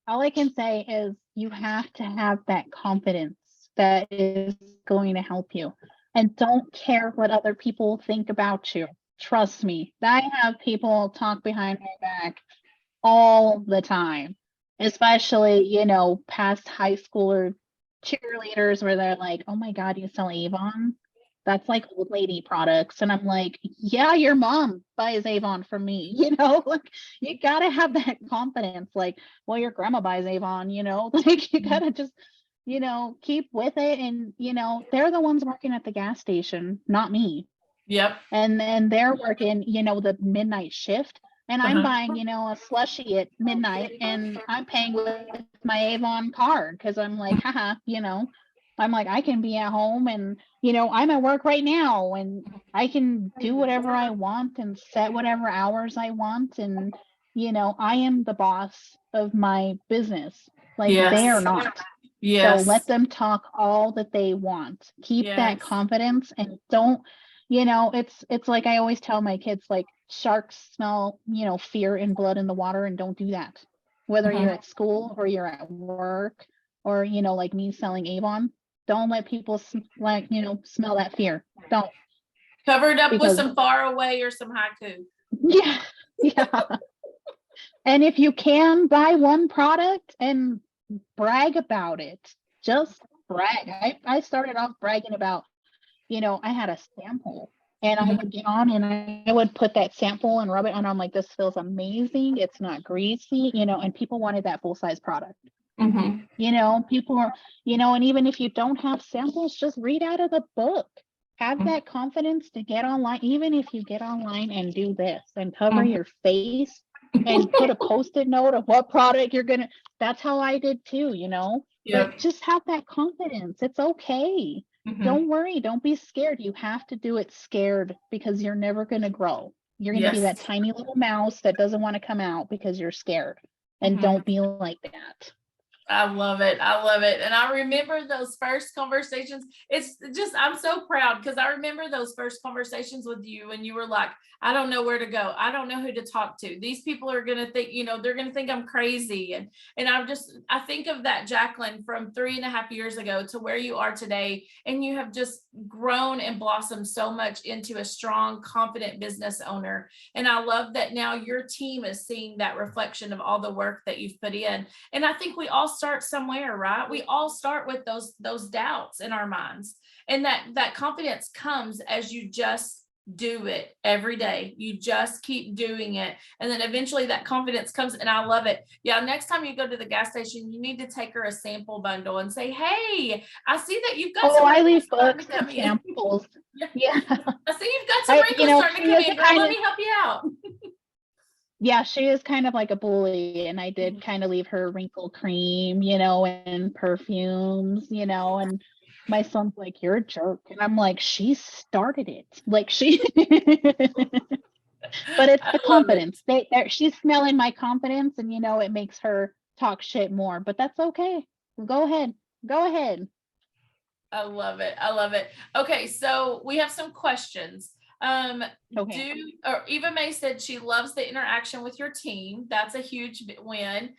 All I can say is you have to have that confidence that is going to help you. And don't care what other people think about you. Trust me, I have people talk behind my back all the time, especially, past high schooler cheerleaders where they're like, oh my God, you sell Avon? That's like old lady products. And I'm like, yeah, your mom buys Avon from me, like you gotta have that confidence. Like, well, your grandma buys Avon, like you gotta just, keep with it. And, they're the ones working at the gas station, not me. Yep. And then they're working, the midnight shift. And I'm buying, a slushie at midnight and I'm paying with my Avon card because I'm like, haha, I'm like, I can be at home and, I'm at work right now and I can do whatever I want and set whatever hours I want. And, I am the boss of my business. Like they are not. Yes. So let them talk all that they want. Keep that confidence and don't, it's like I always tell my kids, like sharks smell, fear and blood in the water and don't do that. Whether you're at school or you're at work or, like me selling Avon, don't let people smell that fear. Don't. Cover it up with some far away or some haiku. Yeah. And if you can buy one product and brag about it, just brag. I started off bragging about, I had a sample and I would get on and I would put that sample and rub it on. I'm like, this feels amazing. It's not greasy, and people wanted that full size product. People are, and even if you don't have samples, just read out of the book. Have that confidence to get online, even if you get online and do this and cover your face and put a post-it note of what product you're gonna. That's how I did too, But just have that confidence. It's okay. Don't worry. Don't be scared. You have to do it scared because you're never going to grow. You're going to be that tiny little mouse that doesn't want to come out because you're scared. And don't be like that. I love it. And I remember those first conversations. It's just, I'm so proud because I remember those first conversations with you and you were like, I don't know where to go. I don't know who to talk to. These people are going to think, they're going to think I'm crazy. And I think of that Jaclyn from 3.5 years ago to where you are today. And you have just grown and blossomed so much into a strong, confident business owner. And I love that now your team is seeing that reflection of all the work that you've put in. And I think we all start somewhere, right? We all start with those doubts in our minds. And that confidence comes as you just do it every day. You just keep doing it. And then eventually that confidence comes. And I love it. Yeah. Next time you go to the gas station, you need to take her a sample bundle and say, hey, I see that you've got some I leave books and samples. Yeah. I see you've got some wrinkles starting to come in. Girl, let me help you out. Yeah, she is kind of like a bully, and I did kind of leave her wrinkle cream, and perfumes, and my son's like, you're a jerk. And I'm like, she started it. Like she But it's I the love it. confidence. She's smelling my confidence, and it makes her talk shit more. But that's okay. Go ahead. Go ahead. I love it. I love it. Okay, so we have some questions. Okay. Eva May said she loves the interaction with your team. That's a huge win.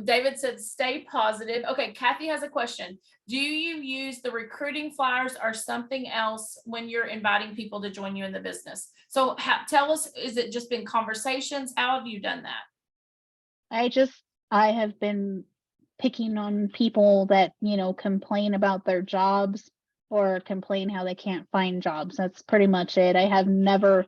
David said stay positive. Okay, Kathy has a question. Do you use the recruiting flyers or something else when you're inviting people to join you in the business? So tell us, is it just been conversations? How have you done that? I have been picking on people that, complain about their jobs or complain how they can't find jobs. That's pretty much it. I have never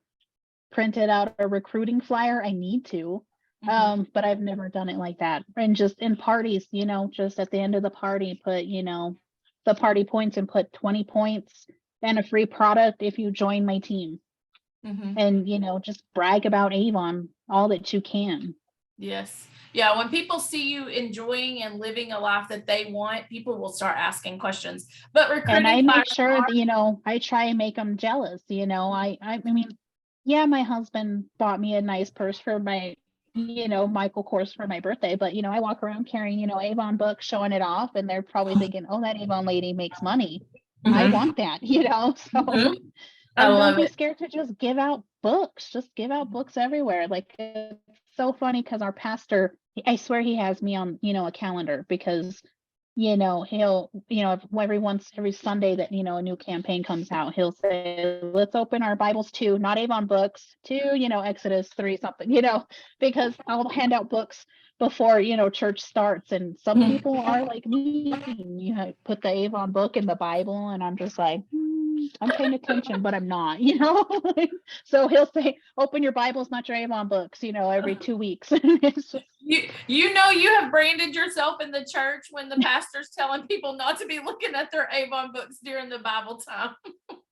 printed out a recruiting flyer. I need to, but I've never done it like that. And just in parties, just at the end of the party, put, the party points and put 20 points and a free product if you join my team. And, just brag about Avon all that you can. Yes. Yeah. When people see you enjoying and living a life that they want, people will start asking questions. But recruiting, and I make sure that, I try and make them jealous. I mean, yeah, my husband bought me a nice purse for my, Michael Kors for my birthday, but I walk around carrying, Avon books, showing it off, and they're probably thinking, oh, that Avon lady makes money. I want that, so. And don't be scared to just give out books. Just give out books everywhere. Like, it's so funny because our pastor, I swear he has me on, a calendar because, he'll, every Sunday that, a new campaign comes out, he'll say, let's open our Bibles to, not Avon books, to, Exodus 3 something, because I'll hand out books before, church starts. And some people are like me, put the Avon book in the Bible, and I'm just like, I'm paying attention, but I'm not, So he'll say, open your Bibles, not your Avon books, every 2 weeks. It's just, you have branded yourself in the church when the pastor's telling people not to be looking at their Avon books during the Bible time.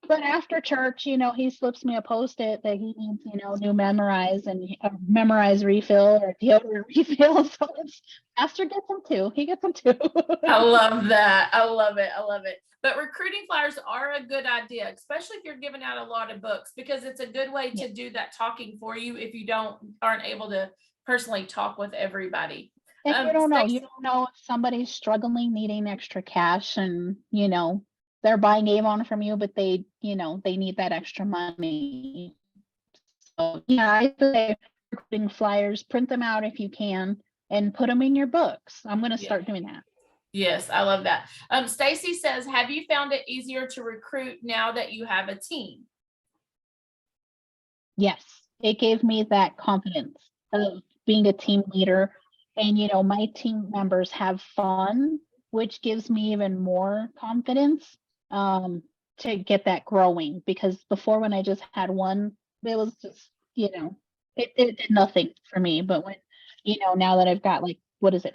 But after church, he slips me a Post-it that he needs, new memorize and memorize refill or deodorant refill. So pastor gets them too. He gets them too. I love that. I love it. I love it. But recruiting flyers are a good idea, especially if you're giving out a lot of books, because it's a good way to do that talking for you if you aren't able to personally talk with everybody. And you don't know if somebody's struggling, needing extra cash, and they're buying Avon from you, but they need that extra money. So yeah, I say recruiting flyers, print them out if you can, and put them in your books. I'm going to start doing that. Yes, I love that. Stacy says, have you found it easier to recruit now that you have a team? Yes, it gave me that confidence of being a team leader. And, my team members have fun, which gives me even more confidence to get that growing. Because before, when I just had one, it was just, it did nothing for me. But when, now that I've got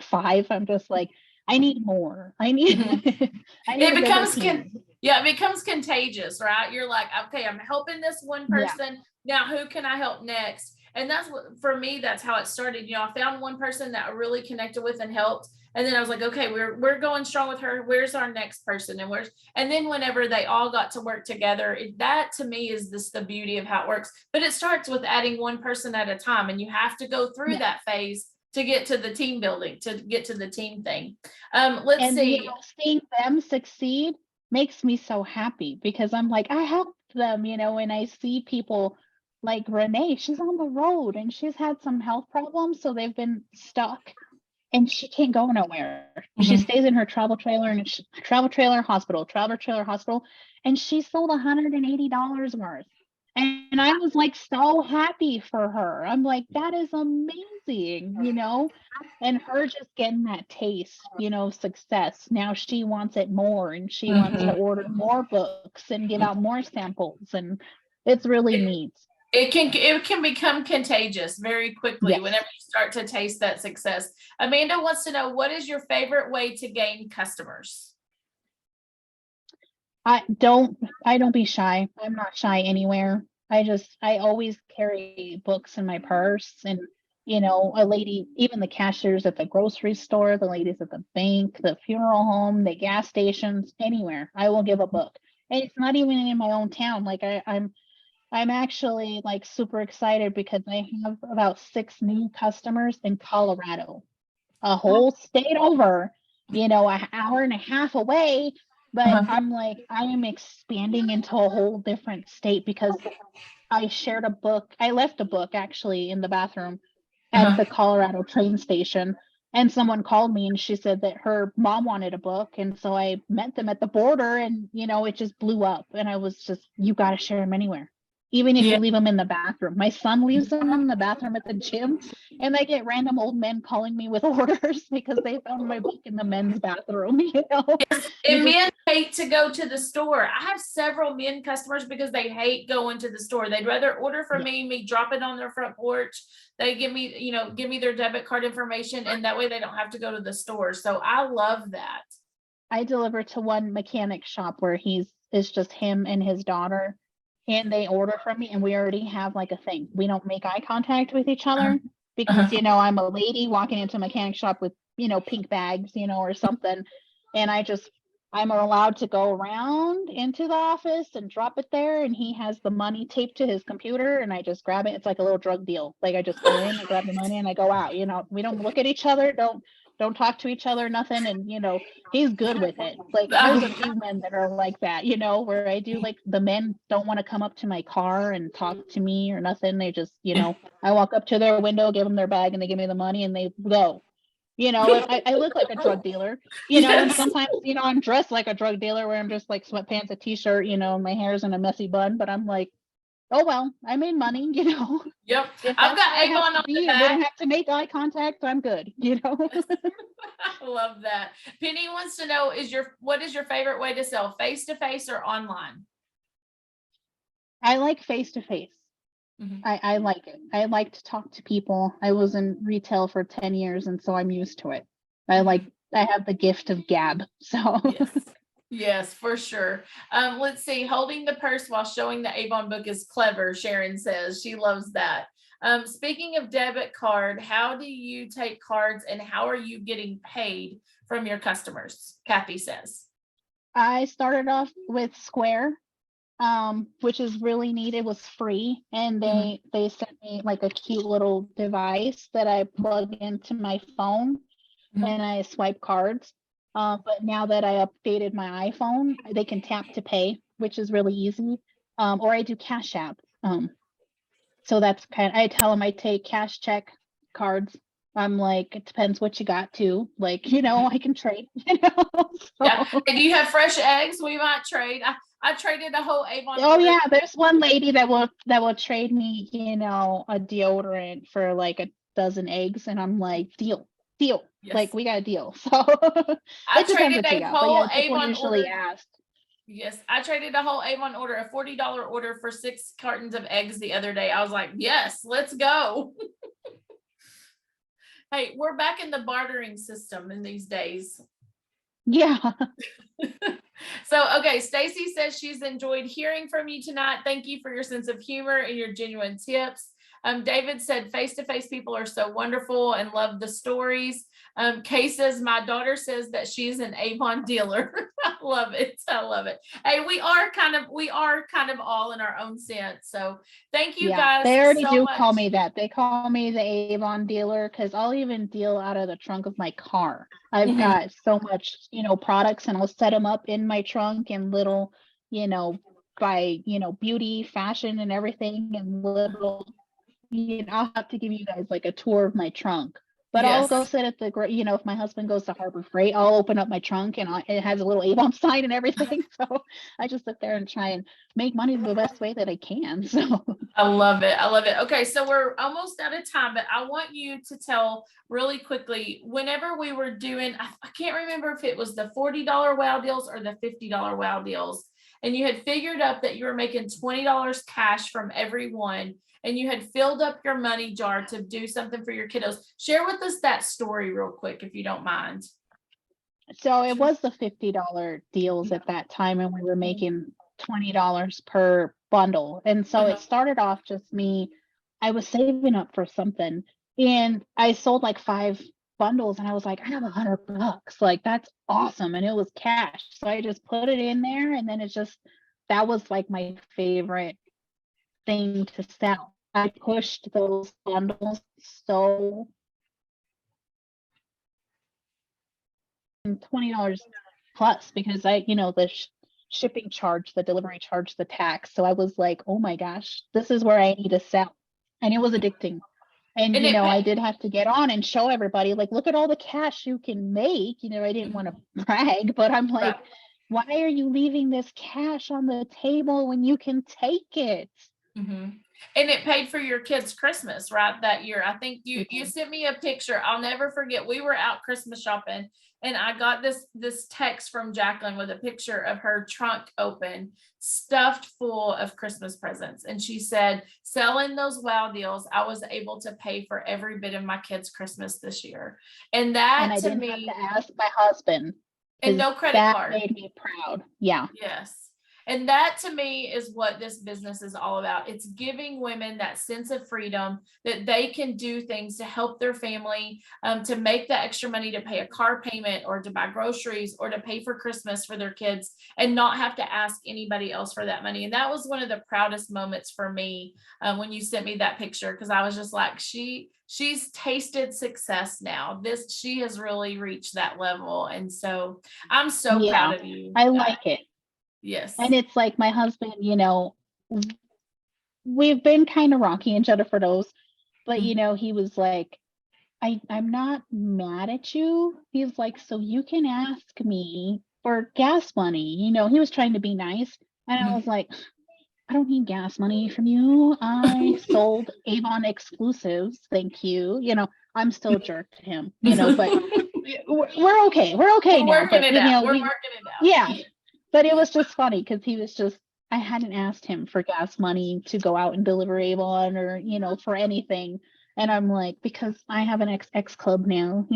5, I'm just like, I need more. I need, it becomes contagious, right? You're like, okay, I'm helping this one person. Yeah. Now who can I help next? And that's what, for me, that's how it started. I found one person that I really connected with and helped. And then I was like, okay, we're going strong with her. Where's our next person? And then whenever they all got to work together, that to me is the beauty of how it works. But it starts with adding one person at a time. And you have to go through that phase to get to the team building, to get to the team thing. Let's see. Seeing them succeed makes me so happy because I'm like, I helped them, and I see people like Renee, she's on the road and she's had some health problems. So they've been stuck and she can't go nowhere. She stays in her travel trailer and travel trailer hospital. And she sold $180 worth. And I was like so happy for her. I'm like, that is amazing, and her just getting that taste, success. Now she wants it more and she wants to order more books and give out more samples. And it's really neat. It can become contagious very quickly whenever you start to taste that success. Amanda wants to know, what is your favorite way to gain customers? I don't be shy. I'm not shy anywhere. I always carry books in my purse, and a lady, even the cashiers at the grocery store, the ladies at the bank, the funeral home, the gas stations, anywhere, I will give a book. And it's not even in my own town. Like I'm actually like super excited because I have about 6 new customers in Colorado, a whole state over, an hour and a half away. But Uh-huh. I'm like, I am expanding into a whole different state because I shared a book. I left a book actually in the bathroom at Uh-huh. the Colorado train station. And someone called me and she said that her mom wanted a book. And so I met them at the border and, it just blew up. And I was just, you got to share them anywhere, even if Yeah. you leave them in the bathroom. My son leaves them in the bathroom at the gym and I get random old men calling me with orders because they found my book in the men's bathroom, And men hate to go to the store. I have several men customers because they hate going to the store. They'd rather order from me drop it on their front porch. They give me their debit card information, and that way they don't have to go to the store. So I love that. I deliver to one mechanic shop where it's just him and his daughter, and they order from me, and we already have like a thing. We don't make eye contact with each other because I'm a lady walking into a mechanic shop with pink bags, or something, and I'm allowed to go around into the office and drop it there, and he has the money taped to his computer, and I just grab it. It's like a little drug deal. Like I just go in, I grab the money, and I go out. We don't look at each other, don't talk to each other, nothing. And he's good with it. Like there's a few men that are like that, where I do like the men don't want to come up to my car and talk to me or nothing. They just, I walk up to their window, give them their bag, and they give me the money, and they go. I look like a drug dealer, and sometimes, I'm dressed like a drug dealer where I'm just like sweatpants, a t-shirt, and my hair's in a messy bun, but I'm like, oh, well, I made money, Yep. If I've that's got how I Avon have to on be, the and we don't back. have to make eye contact, I'm good, I love that. Penny wants to know what is your favorite way to sell, face to face or online? I like face to face. Mhm. I like it. I like to talk to people. I was in retail for 10 years, and so I'm used to it. I have the gift of gab. So Yes. Yes, for sure. Let's see. Holding the purse while showing the Avon book is clever, Sharon says. She loves that. Speaking of debit card, how do you take cards and how are you getting paid from your customers? Kathy says. I started off with Square, which is really neat. It was free, and they sent me like a cute little device that I plug into my phone and I swipe cards. But now that I updated my iPhone, they can tap to pay, which is really easy. Or I do Cash App. So that's I tell them I take cash, check, cards. I'm like, it depends what you got to. Like, I can trade. Yeah. So. And do you have fresh eggs? We might trade. I traded a whole Avon. Oh yeah, there's one lady that will trade me, a deodorant for like a dozen eggs, and I'm like, deal. Yes. Like we got a deal. So I it depends traded what you a got. But whole yeah, people Avon usually order. ask. Yes, I traded a whole Avon order, a $40 order for 6 cartons of eggs the other day. I was like, yes, let's go. Hey, we're back in the bartering system in these days. Yeah. So, okay, Stacy says she's enjoyed hearing from you tonight. Thank you for your sense of humor and your genuine tips. David said face-to-face people are so wonderful and love the stories. Kay says, my daughter says that she's an Avon dealer. I love it. I love it. Hey, we are kind of all in our own sense. So thank you guys. They already so do much. call me that. They call me the Avon dealer because I'll even deal out of the trunk of my car. I've got so much, products, and I'll set them up in my trunk in little, by, beauty, fashion, and everything, and little. I'll have to give you guys like a tour of my trunk, but I'll go sit at the, if my husband goes to Harbor Freight, I'll open up my trunk and it has a little Avon sign and everything. So I just sit there and try and make money the best way that I can. So I love it. I love it. Okay, so we're almost out of time, but I want you to tell really quickly, whenever we were doing, I can't remember if it was the $40 wow deals or the $50 wow deals, and you had figured up that you were making $20 cash from every one, and you had filled up your money jar to do something for your kiddos. Share with us that story real quick, if you don't mind. So it was the $50 deals at that time, and we were making $20 per bundle. And so it started off just me. I was saving up for something, and I sold like 5 bundles, and I was like, I have $100. Like, that's awesome. And it was cash. So I just put it in there, and then that was like my favorite thing to sell. I pushed those bundles so $20 plus because the shipping charge, the delivery charge, the tax. So I was like, oh my gosh, this is where I need to sell. And it was addicting. And, I did have to get on and show everybody, like, look at all the cash you can make. I didn't want to brag, but I'm like, why are you leaving this cash on the table when you can take it? Mm-hmm. And it paid for your kids' Christmas, right? That year. I think you sent me a picture. I'll never forget. We were out Christmas shopping and I got this text from Jaclyn with a picture of her trunk open, stuffed full of Christmas presents. And she said, selling those wow deals, I was able to pay for every bit of my kids' Christmas this year. And that I to didn't me, have to ask my husband. and no credit card. That made me proud. Yeah. Yes. And that to me is what this business is all about. It's giving women that sense of freedom that they can do things to help their family, to make the extra money to pay a car payment or to buy groceries or to pay for Christmas for their kids and not have to ask anybody else for that money. And that was one of the proudest moments for me when you sent me that picture, because I was just like, she's tasted success now. She has really reached that level. And so I'm so proud of you. I like it. Yes. And it's like my husband, we've been kind of rocky, and Jennifer knows, but he was like, I'm not mad at you. He's like, so you can ask me for gas money. He was trying to be nice. And I was like, I don't need gas money from you. I sold Avon exclusives. Thank you. I'm still a jerk to him, but we're okay. We're okay now. We're working it out. Yeah. But it was just funny because he was just, I hadn't asked him for gas money to go out and deliver Avon or, for anything. And I'm like, because I have an X club now,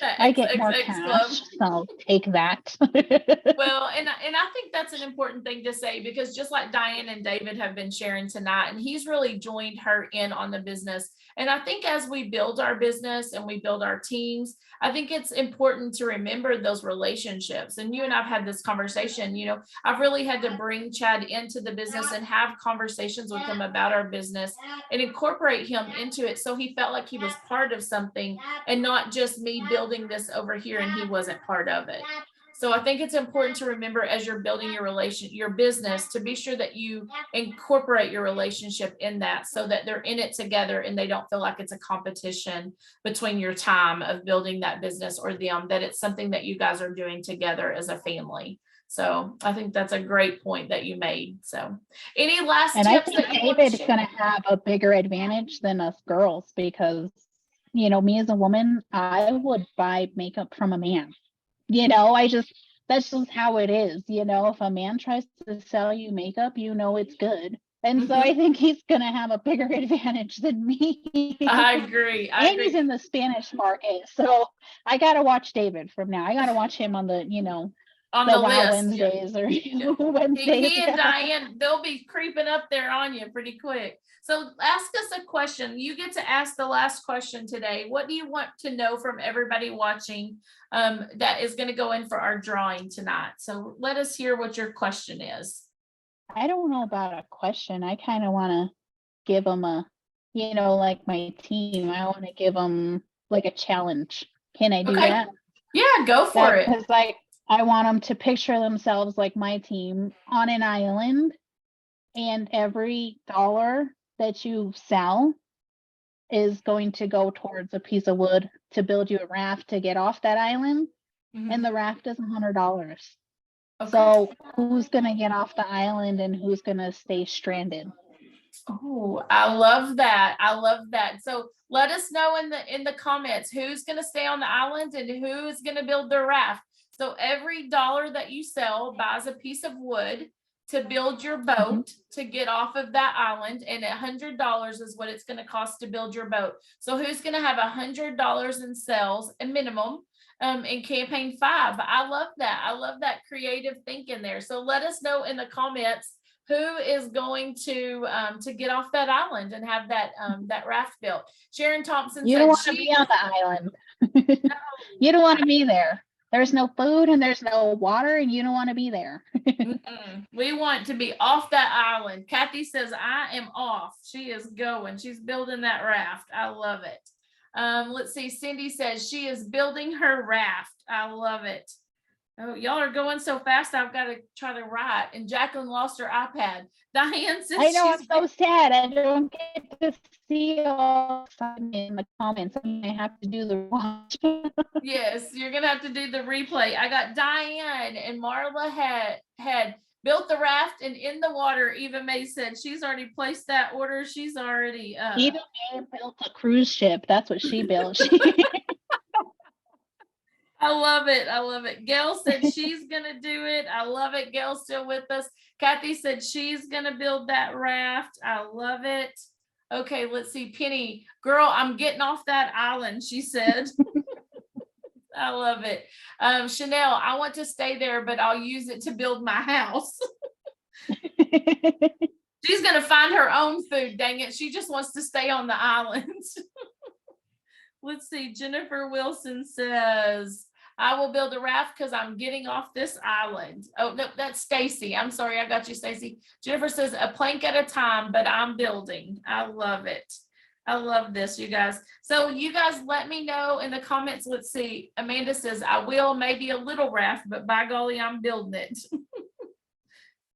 I get more cash, so take that. Well, and I think that's an important thing to say, because just like Diane and David have been sharing tonight, and he's really joined her in on the business. And I think as we build our business and we build our teams, I think it's important to remember those relationships. And you and I've had this conversation, I've really had to bring Chad into the business and have conversations with him about our business and incorporate him into it. So he felt like he was part of something and not just me building this over here and he wasn't part of it. So I think it's important to remember as you're building your business, to be sure that you incorporate your relationship in that, so that they're in it together and they don't feel like it's a competition between your time of building that business or them, that it's something that you guys are doing together as a family. So I think that's a great point that you made. So any last tips? I think David is going to have a bigger advantage than us girls, because, me as a woman, I would buy makeup from a man. That's just how it is. If a man tries to sell you makeup, it's good. And so I think he's going to have a bigger advantage than me. I agree. And he's in the Spanish market. So I got to watch David from now. I got to watch him on the, on the list. Wednesdays or Wednesdays. He and Diane, they'll be creeping up there on you pretty quick. So ask us a question. You get to ask the last question today. What do you want to know from everybody watching that is going to go in for our drawing tonight? So let us hear what your question is. I don't know about a question. I kind of want to give them a, like my team, I want to give them like a challenge. Can I do that? Yeah, go for it. Because I want them to picture themselves like my team on an island, and every dollar that you sell is going to go towards a piece of wood to build you a raft to get off that island. And the raft is $100. Okay. So who's going to get off the island and who's going to stay stranded? Oh, I love that. So let us know in the comments who's going to stay on the island and who's going to build their raft. So every dollar that you sell buys a piece of wood to build your boat to get off of that island, and $100 is what it's going to cost to build your boat. So who's going to have $100 in sales, a minimum, in campaign 5? I love that. I love that creative thinking there. So let us know in the comments who is going to get off that island and have that raft built. Sharon Thompson you said don't want to be on the island. You don't want to be there. There's no food and there's no water and you don't want to be there. Mm-mm. We want to be off that island. Kathy says, I am off. She is going. She's building that raft. I love it. Let's see. Cindy says she is building her raft. I love it. Oh, y'all are going so fast. I've got to try to write. And Jaclyn lost her iPad. Diane says I know, I'm she's so sad. I don't get to see all in the comments. I may have to do the watch. Yes, you're gonna have to do the replay. I got Diane and Marla had built the raft and in the water. Eva May said she's already placed that order. She's already Eva May built a cruise ship. That's what she built. I love it. I love it. Gail said she's gonna do it. I love it. Gail's still with us. Kathy said she's gonna build that raft. I love it. Okay, let's see. Penny, girl, I'm getting off that island, she said. I love it. Chanel, I want to stay there, but I'll use it to build my house. She's going to find her own food. Dang it. She just wants to stay on the island. Let's see. Jennifer Wilson says, I will build a raft because I'm getting off this island. Oh, no, that's Stacy. I'm sorry. I got you, Stacy. Jennifer says a plank at a time, but I'm building. I love it. I love this, you guys. So you guys let me know in the comments. Let's see. Amanda says, I will, maybe a little raft, but by golly, I'm building it.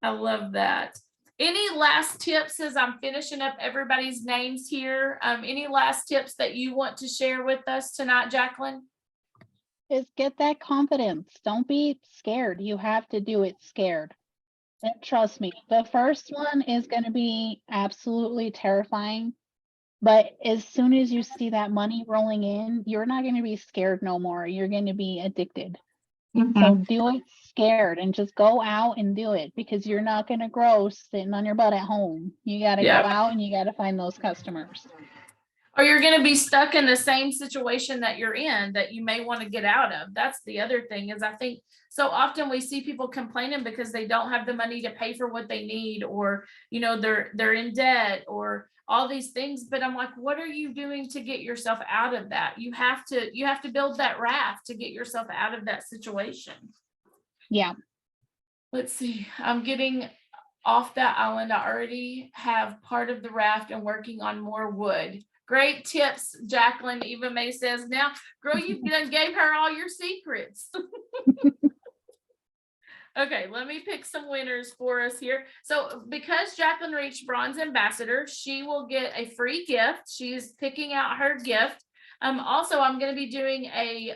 I love that. Any last tips as I'm finishing up everybody's names here? Any last tips that you want to share with us tonight, Jaclyn? Is get that confidence. Don't be scared. You have to do it scared. And trust me, the first one is going to be absolutely terrifying. But as soon as you see that money rolling in, you're not going to be scared no more. You're going to be addicted. So do it scared and just go out and do it because you're not going to grow sitting on your butt at home. You got to go out and you got to find those customers. Or you're going to be stuck in the same situation that you're in that you may want to get out of. That's the other thing is I think so often we see people complaining because they don't have the money to pay for what they need, or, you know, they're in debt or all these things. But I'm like, what are you doing to get yourself out of that? You have to build that raft to get yourself out of that situation. Yeah. Let's see. I'm getting off that island. I already have part of the raft and working on more wood. Great tips, Jaclyn. Eva May says, now, girl, you done gave her all your secrets. Okay, let me pick some winners for us here. So because Jaclyn reached Bronze Ambassador, she will get a free gift. She's picking out her gift. Also, I'm going to be doing a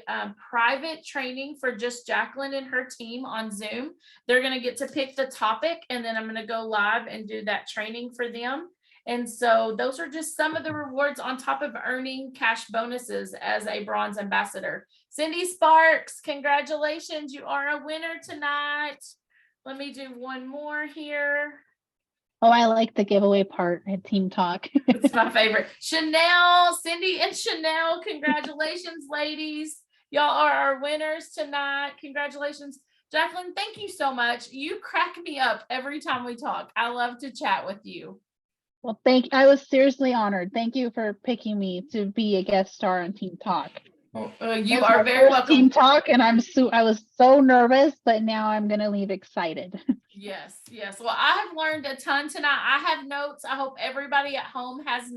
private training for just Jaclyn and her team on Zoom. They're going to get to pick the topic, and then I'm going to go live and do that training for them. And so those are just some of the rewards on top of earning cash bonuses as a Bronze Ambassador. Cindy Sparks, congratulations. You are a winner tonight. Let me do one more here. Oh, I like the giveaway part at Team Talk. It's my favorite. Chanel, Cindy and Chanel, congratulations, ladies. Y'all are our winners tonight. Congratulations. Jaclyn, thank you so much. You crack me up every time we talk. I love to chat with you. Well, I was seriously honored. Thank you for picking me to be a guest star on Team Talk. You are very welcome. Team Talk, and I was so nervous, but now I'm going to leave excited. Yes. Well, I have learned a ton tonight. I have notes. I hope everybody at home has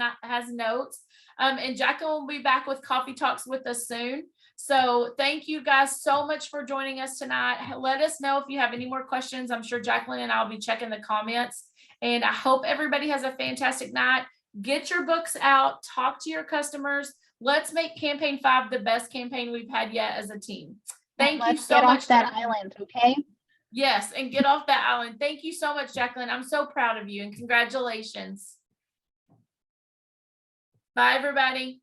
notes. And Jaclyn will be back with Coffee Talks with us soon. So thank you guys so much for joining us tonight. Let us know if you have any more questions. I'm sure Jaclyn and I'll be checking the comments. And I hope everybody has a fantastic night. Get your books out. Talk to your customers. Let's make Campaign 5 the best campaign we've had yet as a team. Thank you so much. Get off that island, okay? Yes, and get off that island. Thank you so much, Jaclyn. I'm so proud of you and congratulations. Bye, everybody.